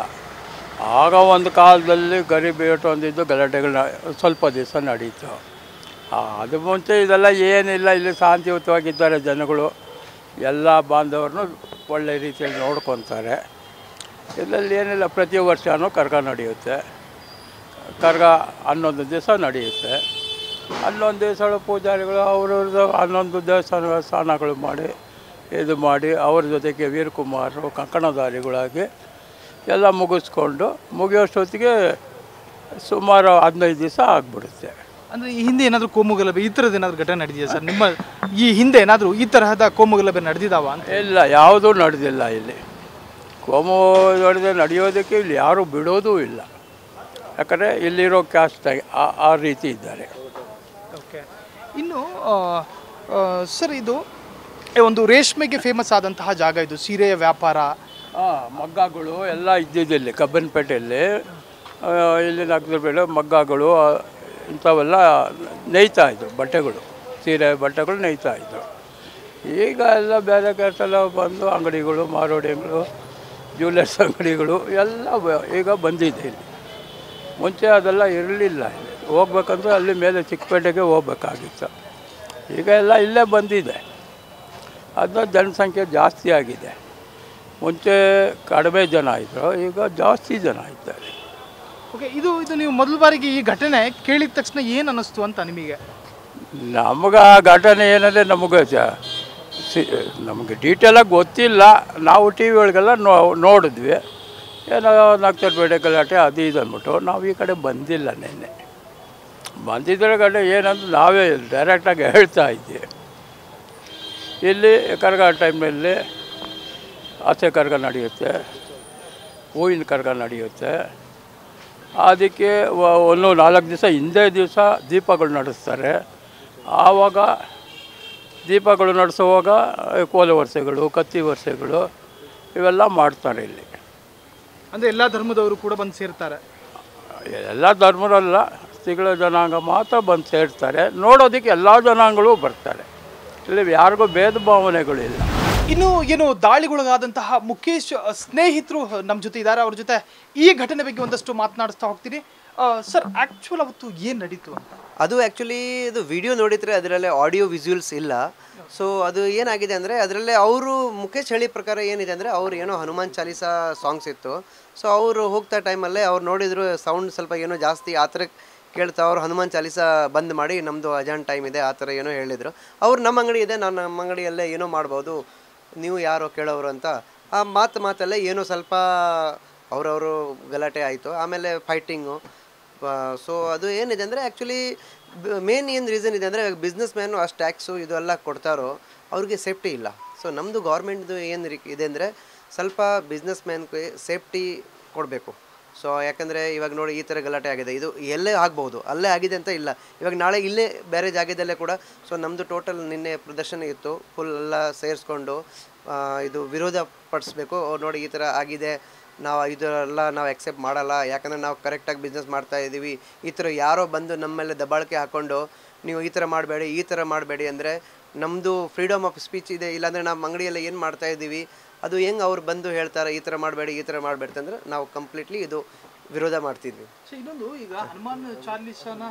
[SPEAKER 4] ಆಗ ಒಂದು ಕಾಲದಲ್ಲಿ ಗರಿಬೇಟು ಅಂದಿದ್ದು ಗಲಾಟೆಗಳು ಸ್ವಲ್ಪ ದಿವಸ ನಡೀತು. ಅದು ಮುಂಚೆ ಇದೆಲ್ಲ ಏನಿಲ್ಲ, ಇಲ್ಲಿ ಶಾಂತಿಯುತವಾಗಿದ್ದಾರೆ ಜನಗಳು, ಎಲ್ಲ ಬಾಂಧವರನ್ನು ಒಳ್ಳೆ ರೀತಿಯಲ್ಲಿ ನೋಡ್ಕೊತಾರೆ. ಇದರಲ್ಲಿ ಏನಿಲ್ಲ, ಪ್ರತಿ ವರ್ಷವೂ ಕರ್ಗ ನಡೆಯುತ್ತೆ. ಕರ್ಗ 11 ದಿವಸ ನಡೆಯುತ್ತೆ. 11 ದಿವಸಗಳು ಪೂಜಾರಿಗಳು ಅವ್ರವ್ರದ್ದು 11 ದೇವಸ್ಥಾನ ಸ್ನಾನಗಳು ಮಾಡಿ ಅವ್ರ ಜೊತೆಗೆ ವೀರಕುಮಾರರು ಕಂಕಣಧಾರಿಗಳಾಗಿ ಎಲ್ಲ ಮುಗಿಸ್ಕೊಂಡು ಮುಗಿಯೋಷ್ಟೊತ್ತಿಗೆ ಸುಮಾರು 15 ದಿವಸ ಆಗಿಬಿಡುತ್ತೆ.
[SPEAKER 3] ಅಂದರೆ ಈ ಹಿಂದೆ ಏನಾದರೂ ಕೋಮುಗಲಭೆ ಈ ಥರದ್ದು ಏನಾದರೂ ಘಟನೆ ನಡೆದಿದೆಯಾ ಸರ್? ನಿಮ್ಮ ಈ ಹಿಂದೆ ಏನಾದರೂ ಈ ತರಹದ ಕೋಮುಗಲಭೆ ನಡೆದಿದ್ದಾವ ಅಂತ? ಇಲ್ಲ,
[SPEAKER 4] ಯಾವುದೂ ನಡೆದಿಲ್ಲ ಇಲ್ಲಿ. ಕೋಮು ನಡೆಯೋದಕ್ಕೆ ಇಲ್ಲಿ ಯಾರೂ ಬಿಡೋದೂ ಇಲ್ಲ. ಯಾಕಂದರೆ ಇಲ್ಲಿರೋ ಕ್ಯಾಸ್ಟ್ ಆ ರೀತಿ ಇದ್ದಾರೆ.
[SPEAKER 3] ಓಕೆ. ಇನ್ನು ಸರ್, ಇದು ಒಂದು ರೇಷ್ಮೆಗೆ ಫೇಮಸ್ ಆದಂತಹ ಜಾಗ, ಇದು ಸೀರೆಯ ವ್ಯಾಪಾರ,
[SPEAKER 4] ಮಗ್ಗಗಳು ಎಲ್ಲ ಇದ್ದಿದ್ದಿಲ್ಲಿ ಕಬ್ಬನ್ಪೇಟೆಯಲ್ಲಿ. ಇಲ್ಲಿ ನಗರಬೇಡ ಮಗ್ಗಗಳು ಇಂಥವೆಲ್ಲ ನೇಯ್ತಾಯಿದ್ರು, ಬಟ್ಟೆಗಳು, ಸೀರೆ ಬಟ್ಟೆಗಳು ನೇಯ್ತಾಯಿದ್ರು. ಈಗ ಎಲ್ಲ ಬೇರೆ ಕೆಲಸೆಲ್ಲ ಬಂದು ಅಂಗಡಿಗಳು, ಮಾರೋಡಿಗಳು, ಜ್ಯುವೆಲ್ಲರ್ಸ್ ಅಂಗಡಿಗಳು ಎಲ್ಲ ಈಗ ಬಂದಿದೆ ಇಲ್ಲಿ. ಮುಂಚೆ ಅದೆಲ್ಲ ಇರಲಿಲ್ಲ. ಇಲ್ಲಿ ಹೋಗ್ಬೇಕಂದ್ರೆ ಅಲ್ಲಿ ಮೇಲೆ ಚಿಕ್ಕಪೇಟೆಗೆ ಹೋಗ್ಬೇಕಾಗಿತ್ತು. ಈಗ ಎಲ್ಲ ಇಲ್ಲೇ ಬಂದಿದೆ. ಅದನ್ನ ಜನಸಂಖ್ಯೆ ಜಾಸ್ತಿ ಆಗಿದೆ. ಮುಂಚೆ ಕಡಿಮೆ ಜನ ಇದ್ದರು, ಈಗ ಜಾಸ್ತಿ ಜನ ಇದ್ದಾರೆ.
[SPEAKER 3] ಓಕೆ. ಇದು ನೀವು ಮೊದಲ ಬಾರಿಗೆ ಈ ಘಟನೆ ಕೇಳಿದ ತಕ್ಷಣ ಏನು ಅನ್ನಿಸ್ತು ಅಂತ ನಿಮಗೆ?
[SPEAKER 4] ನಮಗೆ ಆ ಘಟನೆ ಏನಂದರೆ ನಮಗೆ ಡೀಟೇಲಾಗಿ ಗೊತ್ತಿಲ್ಲ. ನಾವು ಟಿ ವಿ ಒಳಗೆಲ್ಲ ನೋಡಿದ್ವಿ, ಏನೋ ನಕ್ಸಲ್ಪೇಟೆ ಗಲಾಟೆ ಅದು ಇದು ಅಂದ್ಬಿಟ್ಟು ನಾವು ಈ ಕಡೆ ಬಂದಿಲ್ಲ. ನಿನ್ನೆ ಬಂದಿದ್ದರೆ ಗಂಟೆ ಏನಂತ ನಾವೇ ಡೈರೆಕ್ಟಾಗಿ ಹೇಳ್ತಾ ಇದ್ವಿ. ಇಲ್ಲಿ ಕರ್ಗ ಟೈಮ್ನಲ್ಲಿ ಆಸೆ ಕರ್ಗ ನಡೆಯುತ್ತೆ, ಹೂವಿನ ಕರ್ಗ ನಡೆಯುತ್ತೆ. ಅದಕ್ಕೆ 4 ದಿವಸ ಹಿಂದೆ ದೀಪಗಳು ನಡೆಸ್ತಾರೆ. ಆವಾಗ ದೀಪಗಳು ನಡೆಸುವಾಗ ಕೋಲ ವರ್ಷಗಳು, ಕತ್ತಿ ವರ್ಷಗಳು ಇವೆಲ್ಲ ಮಾಡ್ತಾರೆ ಇಲ್ಲಿ.
[SPEAKER 3] ಅಂದರೆ ಎಲ್ಲ ಧರ್ಮದವರು ಕೂಡ ಬಂದು ಸೇರ್ತಾರೆ?
[SPEAKER 4] ಎಲ್ಲ ಧರ್ಮರಲ್ಲ, ಸಿಗಳ ಜನಾಂಗ ಮಾತ್ರ ಬಂದು ಸೇರ್ತಾರೆ. ನೋಡೋದಕ್ಕೆ ಎಲ್ಲ ಜನಾಂಗಗಳು ಬರ್ತಾರೆ. ಇಲ್ಲಿ ಯಾರಿಗೂ ಭೇದ ಭಾವನೆಗಳಿಲ್ಲ.
[SPEAKER 3] ಇನ್ನು ಏನು ದಾಳಿಗೊಳಗಾದಂತಹ ಮುಖೇಶ್ ಸ್ನೇಹಿತರು ನಮ್ಮ ಜೊತೆ ಇದ್ದಾರೆ. ಅವ್ರ ಜೊತೆ ಈ ಘಟನೆ ಬಗ್ಗೆ ಒಂದಷ್ಟು ಮಾತನಾಡಿಸ್ತಾ ಹೋಗ್ತೀನಿ. ಸರ್, ಆ್ಯಕ್ಚುಲ್ ಅವತ್ತು ಏನು ನಡೀತು ಅಂತ?
[SPEAKER 5] ಅದು ಆ್ಯಕ್ಚುಲಿ ಇದು ವಿಡಿಯೋ ನೋಡಿದರೆ ಅದರಲ್ಲಿ ಆಡಿಯೋ ವಿಜುವಲ್ಸ್ ಇಲ್ಲ. ಸೊ ಅದು ಏನಾಗಿದೆ ಅಂದರೆ ಅದರಲ್ಲೇ ಅವರು ಮುಖೇಶ್ ಹೇಳಿ ಪ್ರಕಾರ ಏನಿದೆ ಅಂದರೆ ಅವ್ರು ಏನೋ ಹನುಮಾನ್ ಚಾಲೀಸಾ ಸಾಂಗ್ಸ್ ಇತ್ತು. ಸೊ ಅವರು ಹೋಗ್ತಾ ಟೈಮಲ್ಲೇ ಅವ್ರು ನೋಡಿದ್ರು ಸೌಂಡ್ ಸ್ವಲ್ಪ ಏನೋ ಜಾಸ್ತಿ ಆ ಥರ ಕೇಳ್ತಾ ಅವ್ರು ಹನುಮಾನ್ ಚಾಲೀಸಾ ಬಂದ್ ಮಾಡಿ ನಮ್ಮದು ಅಜಾನ್ ಟೈಮ್ ಇದೆ ಆ ಥರ ಏನೋ ಹೇಳಿದರು. ಅವ್ರು ನಮ್ಮ ಅಂಗಡಿ ಇದೆ, ನಾನು ನಮ್ಮ ಅಂಗಡಿಯಲ್ಲೇ ಏನೋ ಮಾಡ್ಬೋದು, ನೀವು ಯಾರೋ ಕೇಳೋರು ಅಂತ ಆ ಮಾತಲ್ಲೇ ಏನೋ ಸ್ವಲ್ಪ ಅವರವರು ಗಲಾಟೆ ಆಯಿತು. ಆಮೇಲೆ ಫೈಟಿಂಗು. ಸೊ ಅದು ಏನಿದೆ ಅಂದರೆ ಆ್ಯಕ್ಚುಲಿ ಮೇನ್ ಏನು ರೀಸನ್ ಇದೆ ಅಂದರೆ ಬಿಸ್ನೆಸ್ ಮ್ಯಾನು ಅಷ್ಟು ಟ್ಯಾಕ್ಸು ಇದೆಲ್ಲ ಕೊಡ್ತಾರೋ ಅವ್ರಿಗೆ ಸೇಫ್ಟಿ ಇಲ್ಲ. ಸೊ ನಮ್ಮದು ಗೌರ್ಮೆಂಟ್ದು ಏನು ಇದೆ ಅಂದರೆ ಸ್ವಲ್ಪ ಬಿಸ್ನೆಸ್ ಮ್ಯಾನ್ಗೆ ಸೇಫ್ಟಿ ಕೊಡಬೇಕು. ಸೊ ಯಾಕಂದರೆ ಇವಾಗ ನೋಡಿ ಈ ಥರ ಗಲಾಟೆ ಆಗಿದೆ, ಇದು ಎಲ್ಲೇ ಆಗ್ಬೋದು, ಅಲ್ಲೇ ಆಗಿದೆ ಅಂತ ಇಲ್ಲ. ಇವಾಗ ನಾಳೆ ಇಲ್ಲೇ ಬೇರೆ ಜಾಗದಲ್ಲೇ ಕೂಡ. ಸೊ ನಮ್ಮದು ಟೋಟಲ್ ನಿನ್ನೆ ಪ್ರದರ್ಶನ ಇತ್ತು, ಫುಲ್ ಎಲ್ಲ ಸೇರಿಸ್ಕೊಂಡು ಇದು ವಿರೋಧ ಪಡಿಸ್ಬೇಕು. ಅವ್ರು ನೋಡಿ ಈ ಥರ ಆಗಿದೆ, ನಾವು ಇದೆಲ್ಲ ನಾವು ಎಕ್ಸೆಪ್ಟ್ ಮಾಡಲ್ಲ, ಯಾಕಂದರೆ ನಾವು ಕರೆಕ್ಟಾಗಿ ಬಿಸ್ನೆಸ್ ಮಾಡ್ತಾ ಇದ್ದೀವಿ. ಈ ಥರ ಯಾರೋ ಬಂದು ನಮ್ಮ ಮೇಲೆ ದಬ್ಬಾಳಿಕೆ ಹಾಕ್ಕೊಂಡು ನೀವು ಈ ಥರ ಮಾಡಬೇಡಿ ಅಂದರೆ ನಮ್ಮದು ಫ್ರೀಡಮ್ ಆಫ್ ಸ್ಪೀಚ್ ಇದೆ. ಇಲ್ಲಾಂದರೆ ನಮ್ಮ ಅಂಗಡಿಯಲ್ಲಿ ಏನು ಮಾಡ್ತಾ ಇದ್ದೀವಿ ಅದು ಹೆಂಗೆ ಅವ್ರು ಬಂದು ಹೇಳ್ತಾರೆ ಈ ಥರ ಮಾಡಬೇಡಿ ಅಂದರೆ ನಾವು ಕಂಪ್ಲೀಟ್ಲಿ ಇದು ವಿರೋಧ ಮಾಡ್ತಿದ್ವಿ.
[SPEAKER 3] ಸೊ ಇನ್ನೊಂದು, ಈಗ ಹನುಮಾನ್ ಚಾಲೀಸಾನ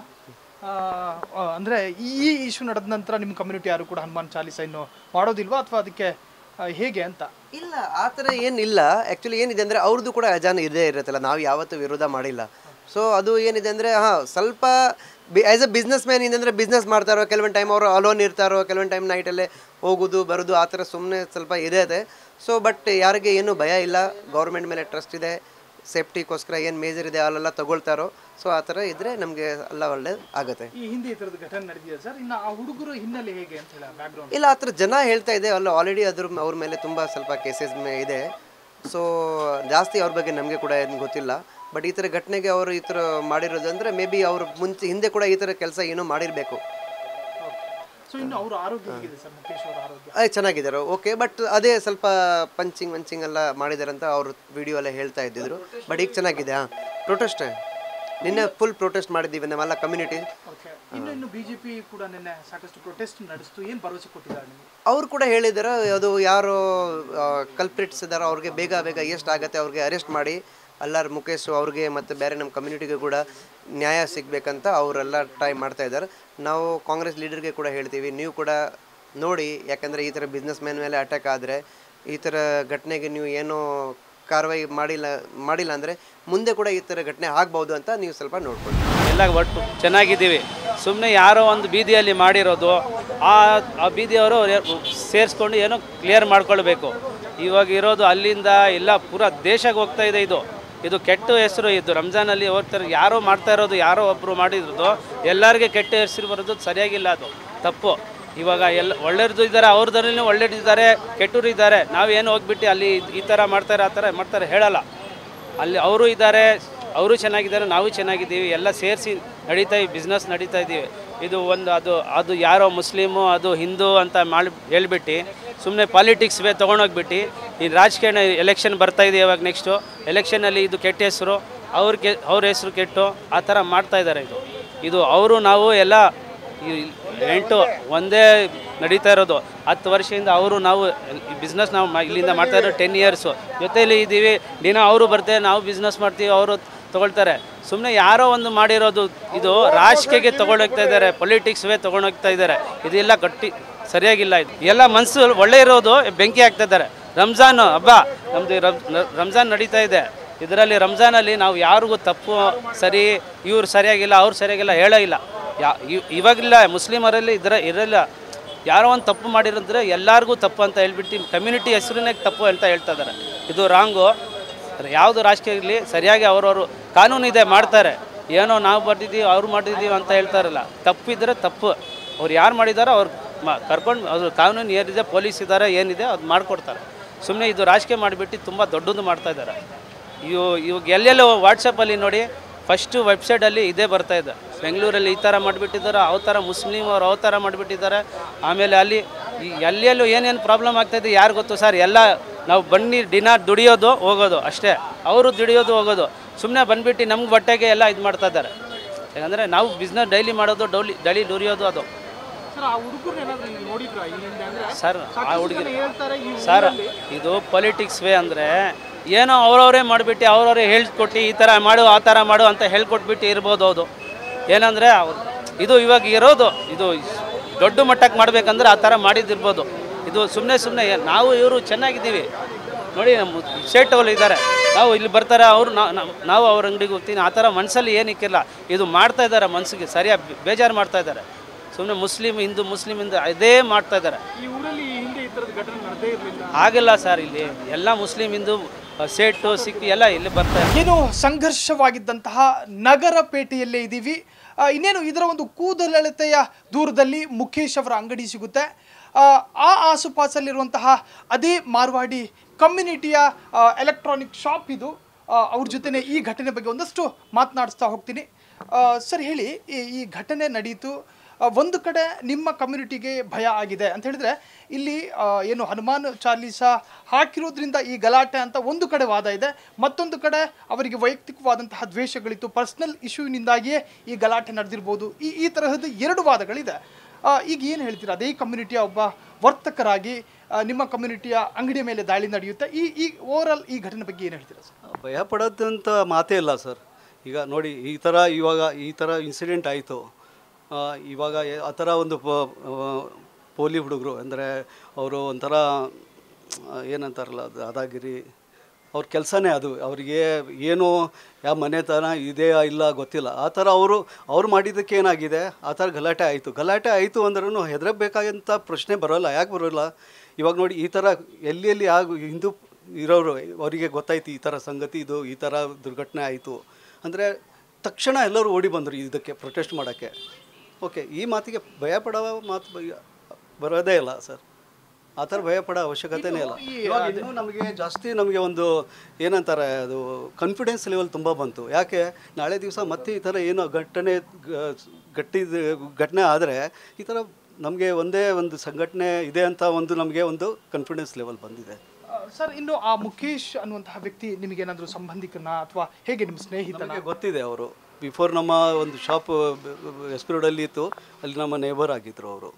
[SPEAKER 3] ಅಂದರೆ ಈ ಇಶ್ಯೂ ನಡೆದ ನಂತರ ನಿಮ್ಮ ಕಮ್ಯುನಿಟಿ ಯಾರು ಕೂಡ ಹನುಮಾನ್ ಚಾಲೀಸಾ ಇನ್ನು ಮಾಡೋದಿಲ್ವಾ, ಅಥವಾ ಅದಕ್ಕೆ ಹೇಗೆ ಅಂತ?
[SPEAKER 5] ಇಲ್ಲ, ಆ ಥರ ಏನಿಲ್ಲ. ಆ್ಯಕ್ಚುಲಿ ಏನಿದೆ ಅಂದರೆ ಅವ್ರದ್ದು ಕೂಡ ಅಜಾನ್ ಇದೇ ಇರುತ್ತಲ್ಲ, ನಾವು ಯಾವತ್ತೂ ವಿರೋಧ ಮಾಡಿಲ್ಲ. ಸೊ ಅದು ಏನಿದೆ ಅಂದರೆ ಸ್ವಲ್ಪ ಆ್ಯಸ್ ಎ ಬಿಸ್ನೆಸ್ ಮ್ಯಾನ್ ಏನಂದರೆ ಬಿಸ್ನೆಸ್ ಮಾಡ್ತಾರೋ, ಕೆಲವೊಂದು ಟೈಮ್ ಅವರು ಅಲೋನ್ ಇರ್ತಾರೋ, ಕೆಲವೊಂದು ಟೈಮ್ ನೈಟಲ್ಲೇ ಹೋಗೋದು ಬರೋದು ಆ ಥರ ಸುಮ್ಮನೆ ಸ್ವಲ್ಪ ಇದೆ. ಸೊ ಬಟ್ ಯಾರಿಗೆ ಏನೂ ಭಯ ಇಲ್ಲ, ಗೌರ್ಮೆಂಟ್ ಮೇಲೆ ಟ್ರಸ್ಟ್ ಇದೆ, ಸೇಫ್ಟಿಗೋಸ್ಕರ ಏನು ಮೇಜರ್ ಇದೆ ಅಲ್ಲೆಲ್ಲ ತಗೊಳ್ತಾರೋ. ಸೊ ಆ ಥರ ಇದ್ದರೆ ನಮಗೆ ಎಲ್ಲ ಒಳ್ಳೇದು ಆಗುತ್ತೆ.
[SPEAKER 3] ಈ ಹಿಂದೆ ಈ ಥರದ ಘಟನೆ ನಡೆದಿದೆ ಸರ್. ಇನ್ನು ಆ ಹುಡುಗರು ಹಿನ್ನೆಲೆ ಹೇಗೆ ಅಂತ ಹೇಳಿ ಬ್ಯಾಕ್ಗ್ರೌಂಡ್?
[SPEAKER 5] ಇಲ್ಲ, ಆ ಥರ ಜನ ಹೇಳ್ತಾ ಇದೆ ಅಲ್ಲ, ಆಲ್ರೆಡಿ ಅವ್ರ ಮೇಲೆ ತುಂಬ ಸ್ವಲ್ಪ ಕೇಸಸ್ ಇದೆ. ಸೊ ಜಾಸ್ತಿ ಅವ್ರ ಬಗ್ಗೆ ನಮಗೆ ಕೂಡ ಏನು ಗೊತ್ತಿಲ್ಲ. ಬಟ್ ಈ ಥರ ಘಟನೆಗೆ ಅವರು ಈ ಥರ ಮಾಡಿರೋದು ಅಂದರೆ ಮೇ ಬಿ ಅವರು ಹಿಂದೆ ಕೂಡ ಈ ಥರ ಕೆಲಸ ಏನೋ ಮಾಡಿರಬೇಕು.
[SPEAKER 3] ಸೊ ಇನ್ನು ಅವ್ರ ಆರೋಗ್ಯ ಹೇಗಿದೆ ಸರ್? ಮುಖೇಶ್ ಅವರ ಆರೋಗ್ಯ
[SPEAKER 5] ಚೆನ್ನಾಗಿದ್ದಾರೆ, ಓಕೆ. ಬಟ್ ಅದೇ ಸ್ವಲ್ಪ ಪಂಚಿಂಗ್ ಎಲ್ಲ ಮಾಡಿದ್ದಾರೆ ಅಂತ ಅವರು ವಿಡಿಯೋ ಎಲ್ಲ ಹೇಳ್ತಾ ಇದ್ದಿದ್ರು. ಬಟ್ ಈಗ ಚೆನ್ನಾಗಿದೆ. ಪ್ರೊಟೆಸ್ಟ್ ನಿನ್ನೆ ಫುಲ್ ಪ್ರೊಟೆಸ್ಟ್ ಮಾಡಿದ್ದೀವಿ ನಮ್ಮೆಲ್ಲ ಕಮ್ಯುನಿಟಿ.
[SPEAKER 3] ಇನ್ನು ಬಿಜೆಪಿ ಕೂಡ ನಿನ್ನೆ ಸಾಕಷ್ಟು ಪ್ರೊಟೆಸ್ಟ್ ನಡೆಸ್ತು. ಏನು ಭರವಸೆ ಕೊಟ್ಟಿದ್ದಾರೆ ನಿಮಗೆ?
[SPEAKER 5] ಅವ್ರು ಕೂಡ ಹೇಳಿದ್ದಾರೆ ಅದು ಯಾರು ಕಲ್ಪ್ರಿಟ್ಸ್ ಇದ್ದಾರೋ ಅವ್ರಿಗೆ ಬೇಗ ಎಷ್ಟು ಆಗುತ್ತೆ ಅವ್ರಿಗೆ ಅರೆಸ್ಟ್ ಮಾಡಿ ಅಲ್ಲಾರ್ ಮುಖೇಶ್ ಅವ್ರಿಗೆ ಮತ್ತು ಬೇರೆ ನಮ್ಮ ಕಮ್ಯುನಿಟಿಗೆ ಕೂಡ ನ್ಯಾಯ ಸಿಗಬೇಕಂತ ಅವರೆಲ್ಲ ಟ್ರೈ ಮಾಡ್ತಾ ಇದ್ದಾರೆ. ನಾವು ಕಾಂಗ್ರೆಸ್ ಲೀಡರ್ಗೆ ಕೂಡ ಹೇಳ್ತೀವಿ, ನೀವು ಕೂಡ ನೋಡಿ, ಯಾಕಂದರೆ ಈ ಥರ ಬಿಸ್ನೆಸ್ ಮ್ಯಾನ್ ಮೇಲೆ ಅಟ್ಯಾಕ್ ಆದರೆ ಈ ಥರ ಘಟನೆಗೆ ನೀವು ಏನೋ ಕಾರ್ಯವಾಹಿ ಮಾಡಿಲ್ಲ ಅಂದರೆ ಮುಂದೆ ಕೂಡ ಈ ಥರ ಘಟನೆ ಆಗ್ಬೋದು ಅಂತ ನೀವು ಸ್ವಲ್ಪ ನೋಡ್ಕೊಳ್ಳಿ.
[SPEAKER 6] ಎಲ್ಲ ಒಟ್ಟು ಚೆನ್ನಾಗಿದ್ದೀವಿ. ಸುಮ್ಮನೆ ಯಾರೋ ಒಂದು ಬೀದಿಯಲ್ಲಿ ಮಾಡಿರೋದು ಆ ಬೀದಿಯವರು ಸೇರಿಸ್ಕೊಂಡು ಏನೋ ಕ್ಲಿಯರ್ ಮಾಡ್ಕೊಳ್ಬೇಕು. ಇವಾಗ ಇರೋದು ಅಲ್ಲಿಂದ ಎಲ್ಲ ಪೂರ ದೇಶಕ್ಕೆ ಹೋಗ್ತಾ ಇದೆ. ಇದು ಕೆಟ್ಟ ಹೆಸರು. ಇದು ರಂಜಾನಲ್ಲಿ ಹೋಗ್ತಾರೆ, ಯಾರೋ ಮಾಡ್ತಾ ಇರೋದು, ಯಾರೋ ಒಬ್ಬರು ಮಾಡಿರೋದು ಎಲ್ಲರಿಗೆ ಕೆಟ್ಟ ಹೆಸರು ಬರೋದು ಸರಿಯಾಗಿಲ್ಲ, ಅದು ತಪ್ಪು. ಇವಾಗ ಎಲ್ಲ ಒಳ್ಳೆಯದು ಇದ್ದಾರೆ, ಅವ್ರದ್ರಲ್ಲಿ ಒಳ್ಳೆಯದಿದ್ದಾರೆ, ಕೆಟ್ಟರು ಇದ್ದಾರೆ. ನಾವೇನು ಹೋಗ್ಬಿಟ್ಟು ಅಲ್ಲಿ ಈ ಥರ ಮಾಡ್ತಾರೆ, ಆ ಥರ ಮಾಡ್ತಾರೆ ಹೇಳಲ್ಲ. ಅಲ್ಲಿ ಅವರು ಇದ್ದಾರೆ, ಅವರು ಚೆನ್ನಾಗಿದ್ದಾರೆ, ನಾವು ಚೆನ್ನಾಗಿದ್ದೀವಿ, ಎಲ್ಲ ಸೇರಿಸಿ ನಡೀತಾ ಬಿಸ್ನೆಸ್ ನಡೀತಾ ಇದ್ದೀವಿ. ಇದು ಒಂದು ಅದು ಯಾರೋ ಮುಸ್ಲಿಮು ಅದು ಹಿಂದೂ ಅಂತ ಹೇಳ್ಬಿಟ್ಟು ಸುಮ್ಮನೆ ಪಾಲಿಟಿಕ್ಸ್ಗೆ ತೊಗೊಂಡೋಗ್ಬಿಟ್ಟು ಈ ರಾಜಕೀಯ ಎಲೆಕ್ಷನ್ ಬರ್ತಾಯಿದೆ. ಇವಾಗ ನೆಕ್ಸ್ಟು ಎಲೆಕ್ಷನಲ್ಲಿ ಇದು ಕೆಟ್ಟ ಹೆಸರು, ಅವ್ರ ಹೆಸರು ಕೆಟ್ಟು ಆ ಥರ ಮಾಡ್ತಾಯಿದ್ದಾರೆ. ಇದು ಅವರು ನಾವು ಎಲ್ಲ 8 ಒಂದೇ ನಡೀತಾ ಇರೋದು. 10 ವರ್ಷದಿಂದ ಅವರು ನಾವು ಬಿಸ್ನೆಸ್ ನಾವು ಇಲ್ಲಿಂದ ಮಾಡ್ತಾಯಿರೋ 10 ಇಯರ್ಸು ಜೊತೆಯಲ್ಲಿ ಇದ್ದೀವಿ. ದಿನ ಅವರು ಬರ್ತಾರೆ, ನಾವು ಬಿಸ್ನೆಸ್ ಮಾಡ್ತೀವಿ, ಅವರು ತೊಗೊಳ್ತಾರೆ. ಸುಮ್ಮನೆ ಯಾರೋ ಒಂದು ಮಾಡಿರೋದು ಇದು ರಾಜಕೀಯಕ್ಕೆ ತೊಗೊಂಡೋಗ್ತಾ ಇದ್ದಾರೆ, ಪೊಲಿಟಿಕ್ಸ್ವೇ ತೊಗೊಂಡೋಗ್ತಾ ಇದ್ದಾರೆ. ಇದೆಲ್ಲ ಗಟ್ಟಿ ಸರಿಯಾಗಿಲ್ಲ. ಇದು ಎಲ್ಲ ಮನಸ್ಸು ಒಳ್ಳೆ ಇರೋದು ಬೆಂಕಿ ಹಾಕ್ತಾ ಇದ್ದಾರೆ. ರಂಜಾನ್ ಹಬ್ಬ ನಮ್ಮದು ರಂಜಾನ್ ನಡೀತಾ ಇದೆ. ಇದರಲ್ಲಿ ರಂಜಾನಲ್ಲಿ ನಾವು ಯಾರಿಗೂ ತಪ್ಪು ಸರಿ, ಇವ್ರು ಸರಿಯಾಗಿಲ್ಲ, ಅವ್ರು ಸರಿಯಾಗಿಲ್ಲ ಹೇಳೋ ಇಲ್ಲ. ಇವಾಗಿಲ್ಲ ಮುಸ್ಲಿಮರಲ್ಲಿ ಇರಲ್ಲ. ಯಾರೋ ಒಂದು ತಪ್ಪು ಮಾಡಿರಂದ್ರೆ ಎಲ್ಲರಿಗೂ ತಪ್ಪು ಅಂತ ಹೇಳ್ಬಿಟ್ಟು ಕಮ್ಯುನಿಟಿ ಹೆಸರನ್ನೇ ತಪ್ಪು ಅಂತ ಹೇಳ್ತಾ ಇದ್ದಾರೆ. ಇದು ರಾಂಗು. ಯಾವುದು ರಾಜಕೀಯ ಇರಲಿ ಸರಿಯಾಗಿ ಅವರವರು ಕಾನೂನು ಇದೆ ಮಾಡ್ತಾರೆ. ಏನೋ ನಾವು ಬರ್ತಿದ್ದೀವಿ ಅವ್ರು ಮಾಡಿದ್ದೀವಿ ಅಂತ ಹೇಳ್ತಾರಲ್ಲ, ತಪ್ಪಿದ್ರೆ ತಪ್ಪು. ಅವ್ರು ಯಾರು ಮಾಡಿದಾರೋ ಅವ್ರು ಕರ್ಕೊಂಡು ಅವ್ರ ಕಾನೂನು ಏನಿದೆ, ಪೊಲೀಸ್ ಇದ್ದಾರೆ, ಏನಿದೆ ಅದು ಮಾಡಿಕೊಡ್ತಾರೆ. ಸುಮ್ಮನೆ ಇದು ರಾಜಕೀಯ ಮಾಡಿಬಿಟ್ಟು ತುಂಬ ದೊಡ್ಡದು ಮಾಡ್ತಾಯಿದ್ದಾರೆ. ಇವಾಗ ಎಲ್ಲೆಲ್ಲೋ ವಾಟ್ಸಪ್ಪಲ್ಲಿ ನೋಡಿ, ಫಸ್ಟು ವೆಬ್ಸೈಟಲ್ಲಿ ಇದೇ ಬರ್ತಾಯಿದೆ. ಬೆಂಗಳೂರಲ್ಲಿ ಈ ಥರ ಮಾಡಿಬಿಟ್ಟಿದ್ದಾರೆ, ಅವ ಥರ ಮುಸ್ಲಿಮರು ಅವ ಥರ ಮಾಡಿಬಿಟ್ಟಿದ್ದಾರೆ. ಆಮೇಲೆ ಅಲ್ಲಿ ಎಲ್ಲೆಲ್ಲೂ ಏನೇನು ಪ್ರಾಬ್ಲಮ್ ಆಗ್ತಾಯಿದೆ ಯಾರು ಗೊತ್ತು ಸರ್. ಎಲ್ಲ ನಾವು ಬನ್ನಿ ದಿನ ದುಡಿಯೋದು ಹೋಗೋದು ಅಷ್ಟೇ, ಅವರು ದುಡಿಯೋದು ಹೋಗೋದು. ಸುಮ್ಮನೆ ಬಂದುಬಿಟ್ಟು ನಮ್ಗೆ ಬಟ್ಟೆಗೆ ಎಲ್ಲ ಇದು ಮಾಡ್ತಾ ಇದ್ದಾರೆ. ಯಾಕಂದರೆ ನಾವು ಬಿಸ್ನೆಸ್ ಡೈಲಿ ಮಾಡೋದು, ಡೈಲಿ ದುಡಿಯೋದು ಅದು. ಸರ್ ಆ ಹುಡುಗಿ ಸರ್ ಇದು ಪೊಲಿಟಿಕ್ಸ್ ವೇ ಅಂದರೆ ಏನೋ ಅವ್ರವರೇ ಮಾಡಿಬಿಟ್ಟು ಅವ್ರವರೇ ಹೇಳ್ಕೊಟ್ಟು ಈ ಥರ ಮಾಡು ಆ ಥರ ಮಾಡು ಅಂತ ಹೇಳ್ಕೊಟ್ಬಿಟ್ಟು ಇರ್ಬೋದು. ಹೌದು, ಏನಂದರೆ ಇದು ಇವಾಗ ಇರೋದು ಇದು ದೊಡ್ಡ ಮಟ್ಟಕ್ಕೆ ಮಾಡಬೇಕಂದ್ರೆ ಆ ಥರ ಮಾಡಿದ್ದಿರ್ಬೋದು. ಇದು ಸುಮ್ಮನೆ ನಾವು ಇವರು ಚೆನ್ನಾಗಿದ್ದೀವಿ ನೋಡಿ, ನಮ್ಮ ಶೇಟವ್ರು ಇದ್ದಾರೆ, ನಾವು ಇಲ್ಲಿ ಬರ್ತಾರೆ, ಅವರು ನಾವು ಅವ್ರ ಅಂಗಡಿಗೆ ಹೋಗ್ತೀನಿ. ಆ ಥರ ಮನಸ್ಸಲ್ಲಿ ಏನಿಕ್ಕಿಲ್ಲ. ಇದು ಮಾಡ್ತಾ ಇದ್ದಾರೆ, ಮನಸ್ಸಿಗೆ ಸರಿಯಾಗಿ ಬೇಜಾರು ಮಾಡ್ತಾ ಇದ್ದಾರೆ. ಸುಮ್ಮನೆ ಹಿಂದೂ ಮುಸ್ಲಿಮಿಂದ ಇದೇ ಮಾಡ್ತಾ ಇದ್ದಾರೆ. ಆಗಿಲ್ಲ ಸರ್, ಇಲ್ಲಿ ಎಲ್ಲ ಮುಸ್ಲಿಂ ಹಿಂದೂ ಸೇಟು ಸಿಖ್ ಎಲ್ಲ ಇಲ್ಲಿ ಬರ್ತಾರೆ.
[SPEAKER 3] ಏನು ಸಂಘರ್ಷವಾಗಿದ್ದಂತಹ ನಗರ ಪೇಟೆಯಲ್ಲೇ ಇದ್ದೀವಿ. ಇನ್ನೇನು ಇದರ ಒಂದು ಕೂದಲೆಳೆತೆಯ ದೂರದಲ್ಲಿ ಮುಖೇಶ್ ಅವರ ಅಂಗಡಿ ಸಿಗುತ್ತೆ. ಆ ಆಸುಪಾಸಲ್ಲಿರುವಂತಹ ಅದೇ ಮಾರ್ವಾಡಿ ಕಮ್ಯುನಿಟಿಯ ಎಲೆಕ್ಟ್ರಾನಿಕ್ ಶಾಪ್ ಇದು. ಅವ್ರ ಜೊತೆನೇ ಈ ಘಟನೆ ಬಗ್ಗೆ ಒಂದಷ್ಟು ಮಾತನಾಡಿಸ್ತಾ ಹೋಗ್ತೀನಿ. ಸರ್ ಹೇಳಿ, ಈ ಘಟನೆ ನಡೀತು, ಒಂದು ಕಡೆ ನಿಮ್ಮ ಕಮ್ಯುನಿಟಿಗೆ ಭಯ ಆಗಿದೆ ಅಂತ ಹೇಳಿದ್ರೆ, ಇಲ್ಲಿ ಏನು ಹನುಮಾನ್ ಚಾಲೀಸಾ ಹಾಕಿರೋದ್ರಿಂದ ಈ ಗಲಾಟೆ ಅಂತ ಒಂದು ಕಡೆ ವಾದ ಇದೆ, ಮತ್ತೊಂದು ಕಡೆ ಅವರಿಗೆ ವೈಯಕ್ತಿಕವಾದಂತಹ ದ್ವೇಷಗಳಿತ್ತು, ಪರ್ಸ್ನಲ್ ಇಶ್ಯೂನಿಂದಾಗಿಯೇ ಈ ಗಲಾಟೆ ನಡೆದಿರ್ಬೋದು. ಈ ತರಹದ 2 ವಾದಗಳಿದೆ. ಈಗ ಏನು ಹೇಳ್ತೀರಾ? ಅದೇ ಕಮ್ಯುನಿಟಿಯ ಒಬ್ಬ ವರ್ತಕರಾಗಿ ನಿಮ್ಮ ಕಮ್ಯುನಿಟಿಯ ಅಂಗಡಿಯ ಮೇಲೆ ದಾಳಿ ನಡೆಯುತ್ತೆ. ಈ ಓವರಾಲ್ ಈ ಘಟನೆ ಬಗ್ಗೆ ಏನು ಹೇಳ್ತೀರಾ ಸರ್?
[SPEAKER 8] ಭಯ ಪಡೋದಂತ ಮಾತೇ ಇಲ್ಲ ಸರ್. ಈಗ ನೋಡಿ, ಇವಾಗ ಈ ಥರ ಇನ್ಸಿಡೆಂಟ್ ಆಯಿತು. ಇವಾಗ ಆ ಥರ ಒಂದು ಪೋಲಿ ಹುಡುಗರು ಅಂದರೆ ಅವರು ಒಂಥರ ಏನಂತಾರಲ್ಲ, ಅದು ದಾದಾಗಿರಿ ಅವ್ರ ಕೆಲಸನೇ ಅದು. ಅವರಿಗೆ ಏನು ಯಾವ ಮನೆತನ ಇದೆಯಾ ಇಲ್ಲ ಗೊತ್ತಿಲ್ಲ. ಆ ಥರ ಅವ್ರು ಮಾಡಿದ್ದಕ್ಕೆ ಏನಾಗಿದೆ, ಆ ಥರ ಗಲಾಟೆ ಆಯಿತು ಅಂದ್ರೂ ಹೆದರಬೇಕಾದಂಥ ಪ್ರಶ್ನೆ ಬರೋಲ್ಲ. ಯಾಕೆ ಬರೋಲ್ಲ? ಇವಾಗ ನೋಡಿ, ಈ ಥರ ಎಲ್ಲಿ ಹಿಂದೂ ಇರೋರು ಅವರಿಗೆ ಗೊತ್ತಾಯ್ತು ಈ ಥರ ಸಂಗತಿ, ಈ ಥರ ದುರ್ಘಟನೆ ಆಯಿತು ಅಂದರೆ ತಕ್ಷಣ ಎಲ್ಲರೂ ಓಡಿ ಬಂದರು ಇದಕ್ಕೆ ಪ್ರೊಟೆಸ್ಟ್ ಮಾಡೋಕ್ಕೆ. ಓಕೆ, ಈ ಮಾತಿಗೆ ಭಯ ಪಡೋ ಮಾತು ಬರೋದೇ ಇಲ್ಲ ಸರ್. ಆ ಥರ ಭಯ ಪಡೋ ಅವಶ್ಯಕತೆನೇ ಇಲ್ಲ. ಇವಾಗ ಇನ್ನೂ ನಮಗೆ ಒಂದು ಏನಂತಾರೆ, ಅದು ಕಾನ್ಫಿಡೆನ್ಸ್ ಲೆವೆಲ್ ತುಂಬ ಬಂತು. ಯಾಕೆ ನಾಳೆ ದಿವಸ ಮತ್ತೆ ಈ ಥರ ಏನೋ ಘಟನೆ ಆದರೆ ಈ ಥರ ನಮಗೆ ಒಂದೇ ಒಂದು ಸಂಘಟನೆ ಇದೆ ಅಂತ ನಮಗೆ ಒಂದು ಕಾನ್ಫಿಡೆನ್ಸ್ ಲೆವೆಲ್ ಬಂದಿದೆ
[SPEAKER 3] ಸರ್. ಇನ್ನು ಆ ಮುಖೇಶ್ ಅನ್ನುವಂತಹ ವ್ಯಕ್ತಿ ನಿಮಗೇನಾದರೂ ಸಂಬಂಧಿಕನ ಅಥವಾ ಹೇಗೆ ನಿಮ್ಮ ಸ್ನೇಹಿತನ?
[SPEAKER 8] ನಮಗೆ ಗೊತ್ತಿದೆ. ಅವರು ಬಿಫೋರ್ ನಮ್ಮ ಒಂದು ಶಾಪ್ ಎಸ್ ಪಿ ರೋಡಲ್ಲಿ ಇತ್ತು, ಅಲ್ಲಿ ನಮ್ಮ ನೇಬರ್ ಆಗಿದ್ದರು ಅವರು.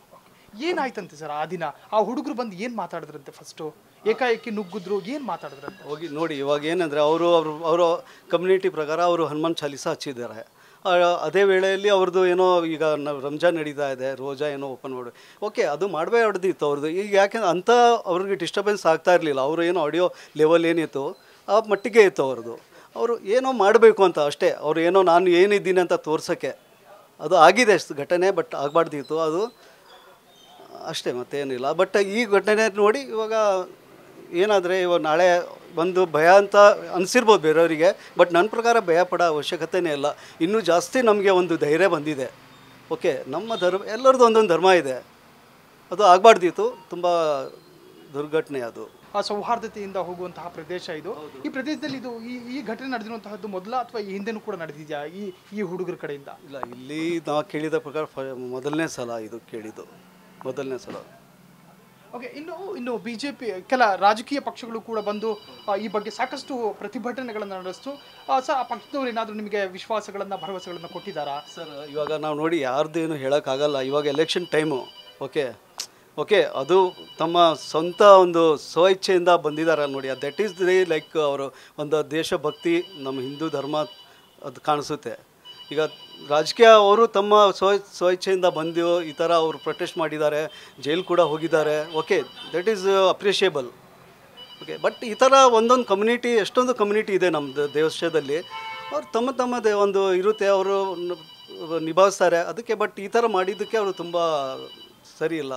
[SPEAKER 3] ಏನಾಯ್ತಂತೆ ಸರ್ ಆ ದಿನ? ಆ ಹುಡುಗರು ಬಂದು ಏನು ಮಾತಾಡಿದ್ರಂತೆ? ಫಸ್ಟು ಏಕಾಏಕಿ ನುಗ್ಗಿದ್ರು, ಏನು ಮಾತಾಡಿದ್ರಂತೆ?
[SPEAKER 8] ಹೋಗಿ ನೋಡಿ, ಇವಾಗ ಏನಂದರೆ ಅವರ ಕಮ್ಯುನಿಟಿ ಪ್ರಕಾರ ಅವರು ಹನುಮಾನ್ ಚಾಲೀಸ ಹಚ್ಚಿದ್ದಾರೆ. ಅದೇ ವೇಳೆಯಲ್ಲಿ ಅವ್ರದ್ದು ಏನೋ ಈಗ ರಂಜಾನ್ ನಡೀತಾ ಇದೆ, ರೋಜಾ ಏನೋ ಓಪನ್ ಮಾಡಿ, ಓಕೆ ಅದು ಮಾಡಬೇಡ್ದಿತ್ತು ಅವ್ರದ್ದು. ಈಗ ಯಾಕೆಂದ್ರೆ ಅಂಥ ಅವ್ರಿಗೆ ಡಿಸ್ಟರ್ಬೆನ್ಸ್ ಆಗ್ತಾ ಇರಲಿಲ್ಲ. ಅವರು ಏನೋ ಆಡಿಯೋ ಲೆವೆಲ್ ಏನಿತ್ತು ಆ ಮಟ್ಟಿಗೆ ಇತ್ತು ಅವ್ರದ್ದು. ಅವರು ಏನೋ ಮಾಡಬೇಕು ಅಂತ ಅಷ್ಟೇ, ಅವರು ಏನೋ ನಾನು ಏನಿದ್ದೀನಿ ಅಂತ ತೋರ್ಸೋಕ್ಕೆ ಅದು ಆಗಿದೆ ಘಟನೆ, ಬಟ್ ಆಗಬಾರ್ದಿತ್ತು ಅದು ಅಷ್ಟೇ, ಮತ್ತೇನಿಲ್ಲ. ಬಟ್ ಈ ಘಟನೆ ನೋಡಿ ಇವಾಗ ಏನಾದರೆ ಇವಾಗ ನಾಳೆ ಒಂದು ಭಯ ಅಂತ ಅನಿಸಿರ್ಬೋದು ಬೇರೆಯವರಿಗೆ, ಬಟ್ ನನ್ನ ಪ್ರಕಾರ ಭಯ ಪಡೋ ಅವಶ್ಯಕತೆಯೇ ಇಲ್ಲ. ಇನ್ನೂ ಜಾಸ್ತಿ ನಮಗೆ ಒಂದು ಧೈರ್ಯ ಬಂದಿದೆ. ಓಕೆ, ನಮ್ಮ ಧರ್ಮ ಎಲ್ಲರದ್ದು ಒಂದೊಂದು ಧರ್ಮ ಇದೆ, ಅದು ಆಗಬಾರ್ದಿತ್ತು. ತುಂಬ ದುರ್ಘಟನೆ ಅದು.
[SPEAKER 3] ಆ ಸೌಹಾರ್ದತೆಯಿಂದ ಹೋಗುವಂತಹ ಪ್ರದೇಶ ಇದು. ಈ ಪ್ರದೇಶದಲ್ಲಿ ಇದು ಈ ಘಟನೆ ನಡೆದಿರುವಂತಹದ್ದು ಮೊದಲ ಅಥವಾ ಈ ಹಿಂದೆನೂ ಕೂಡ ನಡೆದಿದೆಯಾ ಈ ಹುಡುಗರ ಕಡೆಯಿಂದ?
[SPEAKER 8] ಇಲ್ಲ, ಇಲ್ಲಿ ನಾವು ಕೇಳಿದ ಪ್ರಕಾರ ಮೊದಲನೇ ಸಲ ಇದು ಕೇಳಿದ್ದು, ಮೊದಲನೇ ಸಲ.
[SPEAKER 3] ಓಕೆ, ಇನ್ನು BJP ಕೆಲ ರಾಜಕೀಯ ಪಕ್ಷಗಳು ಕೂಡ ಬಂದು ಈ ಬಗ್ಗೆ ಸಾಕಷ್ಟು ಪ್ರತಿಭಟನೆಗಳನ್ನು ನಡೆಸ್ತು. ಸರ್, ಆ ಪಕ್ಷದವರು ಏನಾದರೂ ನಿಮಗೆ ವಿಶ್ವಾಸಗಳನ್ನು, ಭರವಸೆಗಳನ್ನು ಕೊಟ್ಟಿದ್ದಾರಾ?
[SPEAKER 8] ಸರ್, ಇವಾಗ ನಾವು ನೋಡಿ ಯಾರ್ದೇನು ಹೇಳೋಕ್ಕಾಗಲ್ಲ. ಇವಾಗ ಎಲೆಕ್ಷನ್ ಟೈಮು. ಓಕೆ, ಅದು ತಮ್ಮ ಸ್ವಂತ ಒಂದು ಸ್ವಇಚ್ಛೆಯಿಂದ ಬಂದಿದ್ದಾರೆ ನೋಡಿ. ದಟ್ ಈಸ್ ದಿ ಲೈಕ್ ಅವರು ಒಂದು ದೇಶಭಕ್ತಿ, ನಮ್ಮ ಹಿಂದೂ ಧರ್ಮ ಅದು ಕಾಣಿಸುತ್ತೆ. ಈಗ ರಾಜಕೀಯ ಅವರು ತಮ್ಮ ಸ್ವಇಚ್ಛೆಯಿಂದ ಬಂದು ಈ ಥರ ಅವರು ಪ್ರೊಟೆಸ್ಟ್ ಮಾಡಿದ್ದಾರೆ, ಜೈಲು ಕೂಡ ಹೋಗಿದ್ದಾರೆ. Okay, that is appreciable. Okay, but ಈ ಥರ ಒಂದೊಂದು ಕಮ್ಯುನಿಟಿ, ಎಷ್ಟೊಂದು ಕಮ್ಯುನಿಟಿ ಇದೆ ನಮ್ಮ ದೇಶದಲ್ಲಿ, ಅವ್ರು ತಮ್ಮದೇ ಒಂದು ಇರುತ್ತೆ, ಅವರು ನಿಭಾಯಿಸ್ತಾರೆ ಅದಕ್ಕೆ. ಬಟ್ ಈ ಥರ ಮಾಡಿದ್ದಕ್ಕೆ ಅವರು ತುಂಬ ಸರಿ ಇಲ್ಲ.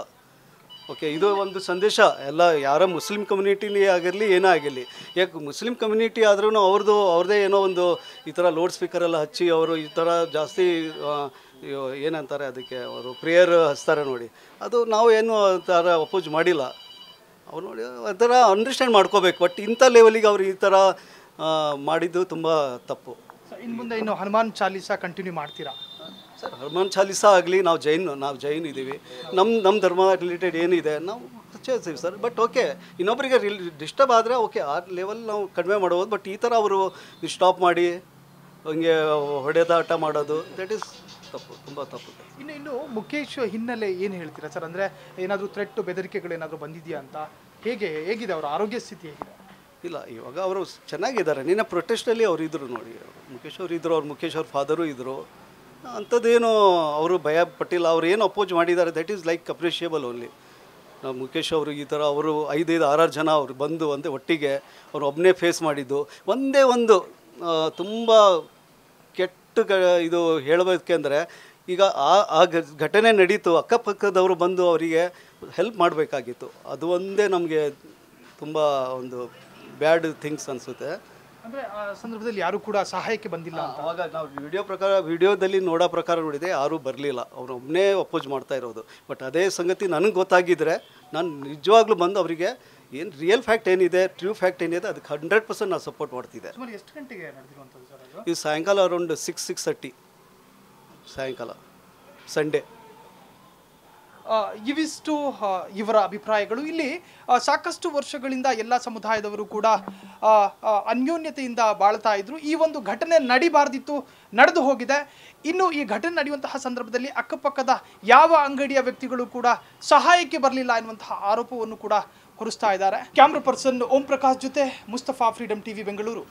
[SPEAKER 8] ಓಕೆ, ಇದು ಒಂದು ಸಂದೇಶ ಎಲ್ಲ ಯಾರ ಮುಸ್ಲಿಂ ಕಮ್ಯುನಿಟಿನೇ ಆಗಿರಲಿ, ಏನೇ ಆಗಿರಲಿ. ಯಾಕೆ ಮುಸ್ಲಿಂ ಕಮ್ಯುನಿಟಿ ಆದ್ರೂ ಅವ್ರದ್ದೇ ಏನೋ ಒಂದು ಈ ಥರ ಲೌಡ್ ಸ್ಪೀಕರೆಲ್ಲ ಹಚ್ಚಿ ಅವರು ಈ ಥರ ಜಾಸ್ತಿ ಏನಂತಾರೆ ಅದಕ್ಕೆ, ಅವರು ಪ್ರೇಯರ್ ಹಚ್ತಾರೆ ನೋಡಿ, ಅದು ನಾವು ಏನು ಆ ಥರ ಅಪೋಸ್ ಮಾಡಿಲ್ಲ. ಅವ್ರು ನೋಡಿ ಆ ಥರ ಅಂಡರ್ಸ್ಟ್ಯಾಂಡ್ ಮಾಡ್ಕೋಬೇಕು. ಬಟ್ ಇಂಥ ಲೆವೆಲಿಗೆ ಅವ್ರು ಈ ಥರ ಮಾಡಿದ್ದು ತುಂಬ ತಪ್ಪು.
[SPEAKER 3] ಇನ್ನು ಮುಂದೆ ಹನುಮಾನ್ ಚಾಲೀಸಾ ಕಂಟಿನ್ಯೂ ಮಾಡ್ತೀರಾ?
[SPEAKER 8] ಸರ್, ಹನುಮಾನ್ ಚಾಲೀಸಾ ಆಗಲಿ, ನಾವು ಜೈನ್ ಇದ್ದೀವಿ, ನಮ್ಮ ಧರ್ಮ ರಿಲೇಟೆಡ್ ಏನಿದೆ ನಾವು ಹಚ್ಚಿರ್ತೀವಿ ಸರ್. ಬಟ್ ಓಕೆ, ಇನ್ನೊಬ್ಬರಿಗೆ ಡಿಸ್ಟರ್ಬ್ ಆದರೆ ಓಕೆ, ಆ ಲೆವೆಲ್ ನಾವು ಕಡಿಮೆ ಮಾಡ್ಬೋದು. ಬಟ್ ಈ ಥರ ಅವರು ಸ್ಟಾಪ್ ಮಾಡಿ ಹಂಗೆ ಹೊಡೆದಾಟ ಮಾಡೋದು, ದಟ್ ಈಸ್ ತಪ್ಪು, ತುಂಬ ತಪ್ಪು.
[SPEAKER 3] ಇನ್ನು ಮುಖೇಶ್ ಹಿನ್ನೆಲೆ ಏನು ಹೇಳ್ತೀರಾ ಸರ್? ಅಂದರೆ ಏನಾದರೂ ಥ್ರೆಟ್, ಬೆದರಿಕೆಗಳು ಏನಾದರೂ ಬಂದಿದೆಯಾ ಅಂತ? ಹೇಗಿದೆ ಅವರ ಆರೋಗ್ಯ ಸ್ಥಿತಿ ಹೇಗಿದೆ?
[SPEAKER 8] ಇಲ್ಲ, ಇವಾಗ ಅವರು ಚೆನ್ನಾಗಿದ್ದಾರೆ. ನಿನ್ನೆ ಪ್ರೊಟೆಸ್ಟಲ್ಲಿ ಅವರು ಇದ್ದರು ನೋಡಿ, ಮುಖೇಶ್ ಅವರು ಇದ್ದರು, ಮುಖೇಶ್ ಅವ್ರ ಫಾದರು ಇದ್ದರು. ಅಂಥದ್ದೇನು ಅವರು ಭಯ ಪಟ್ಟಿಲ್ಲ. ಅವ್ರು ಏನು ಅಪೋಸ್ ಮಾಡಿದ್ದಾರೆ that is like appreciable only. Mukesh ಅವರು ಈ ಥರ ಅವರು 5-6 ಜನ ಅವರು ಬಂದು ಒಟ್ಟಿಗೆ ಅವ್ರು ಒಬ್ಬನೇ ಫೇಸ್ ಮಾಡಿದ್ದು ಒಂದೇ ಒಂದು ತುಂಬ ಕೆಟ್ಟ ಇದು ಹೇಳಬೇಕೆಂದರೆ, ಈಗ ಆ ಘಟನೆ ನಡೀತು, ಅಕ್ಕಪಕ್ಕದವರು ಬಂದು ಅವರಿಗೆ ಹೆಲ್ಪ್ ಮಾಡಬೇಕಾಗಿತ್ತು. ಅದು ಒಂದೇ ನಮಗೆ ತುಂಬ ಒಂದು ಬ್ಯಾಡ್ ಥಿಂಗ್ಸ್ ಅನಿಸುತ್ತೆ.
[SPEAKER 3] ಅಂದರೆ ಆ ಸಂದರ್ಭದಲ್ಲಿ ಯಾರೂ ಕೂಡ ಸಹಾಯಕ್ಕೆ ಬಂದಿಲ್ಲ.
[SPEAKER 8] ಆವಾಗ ನಾವು ವಿಡಿಯೋದಲ್ಲಿ ನೋಡೋ ಪ್ರಕಾರ ನೋಡಿದೆ, ಯಾರೂ ಬರಲಿಲ್ಲ, ಅವ್ರು ಒಬ್ಬನೇ ಅಪೋಸ್ ಮಾಡ್ತಾ ಇರೋದು. ಬಟ್ ಅದೇ ಸಂಗತಿ ನನಗೆ ಗೊತ್ತಾಗಿದ್ದರೆ ನಾನು ನಿಜವಾಗ್ಲೂ ಬಂದು ಅವರಿಗೆ ಏನು ರಿಯಲ್ ಫ್ಯಾಕ್ಟ್ ಏನಿದೆ, ಟ್ರೂ ಫ್ಯಾಕ್ಟ್ ಏನಿದೆ ಅದಕ್ಕೆ 100% ನಾನು ಸಪೋರ್ಟ್ ಮಾಡ್ತಿದ್ದೆ.
[SPEAKER 3] ಎಷ್ಟು ಗಂಟೆಗೆ ನಡೆದಿರುವಂಥದ್ದು ಸರ್ ಅದು?
[SPEAKER 8] ಇದು ಸಾಯಂಕಾಲ ಅರೌಂಡ್ 6-6:30 ಸಾಯಂಕಾಲ, ಸಂಡೇ.
[SPEAKER 3] ಇವಿಷ್ಟು ಇವರ ಅಭಿಪ್ರಾಯಗಳು. ಇಲ್ಲಿ ಸಾಕಷ್ಟು ವರ್ಷಗಳಿಂದ ಎಲ್ಲ ಸಮುದಾಯದವರು ಕೂಡ ಅನ್ಯೋನ್ಯತೆಯಿಂದ ಬಾಳ್ತಾ ಇದ್ರು. ಈ ಒಂದು ಘಟನೆ ನಡಿಬಾರ್ದಿತ್ತು, ನಡೆದು ಹೋಗಿದೆ. ಇನ್ನು ಈ ಘಟನೆ ನಡೆಯುವಂತಹ ಸಂದರ್ಭದಲ್ಲಿ ಅಕ್ಕಪಕ್ಕದ ಯಾವ ಅಂಗಡಿಯ ವ್ಯಕ್ತಿಗಳು ಕೂಡ ಸಹಾಯಕ್ಕೆ ಬರಲಿಲ್ಲ ಎನ್ನುವಂತಹ ಆರೋಪವನ್ನು ಕೂಡ ಹೊರಿಸ್ತಾ ಇದ್ದಾರೆ. ಕ್ಯಾಮ್ರಾ ಪರ್ಸನ್ ಓಂ ಪ್ರಕಾಶ್ ಜೊತೆ ಮುಸ್ತಫಾ, ಫ್ರೀಡಮ್ ಟಿವಿ ಬೆಂಗಳೂರು.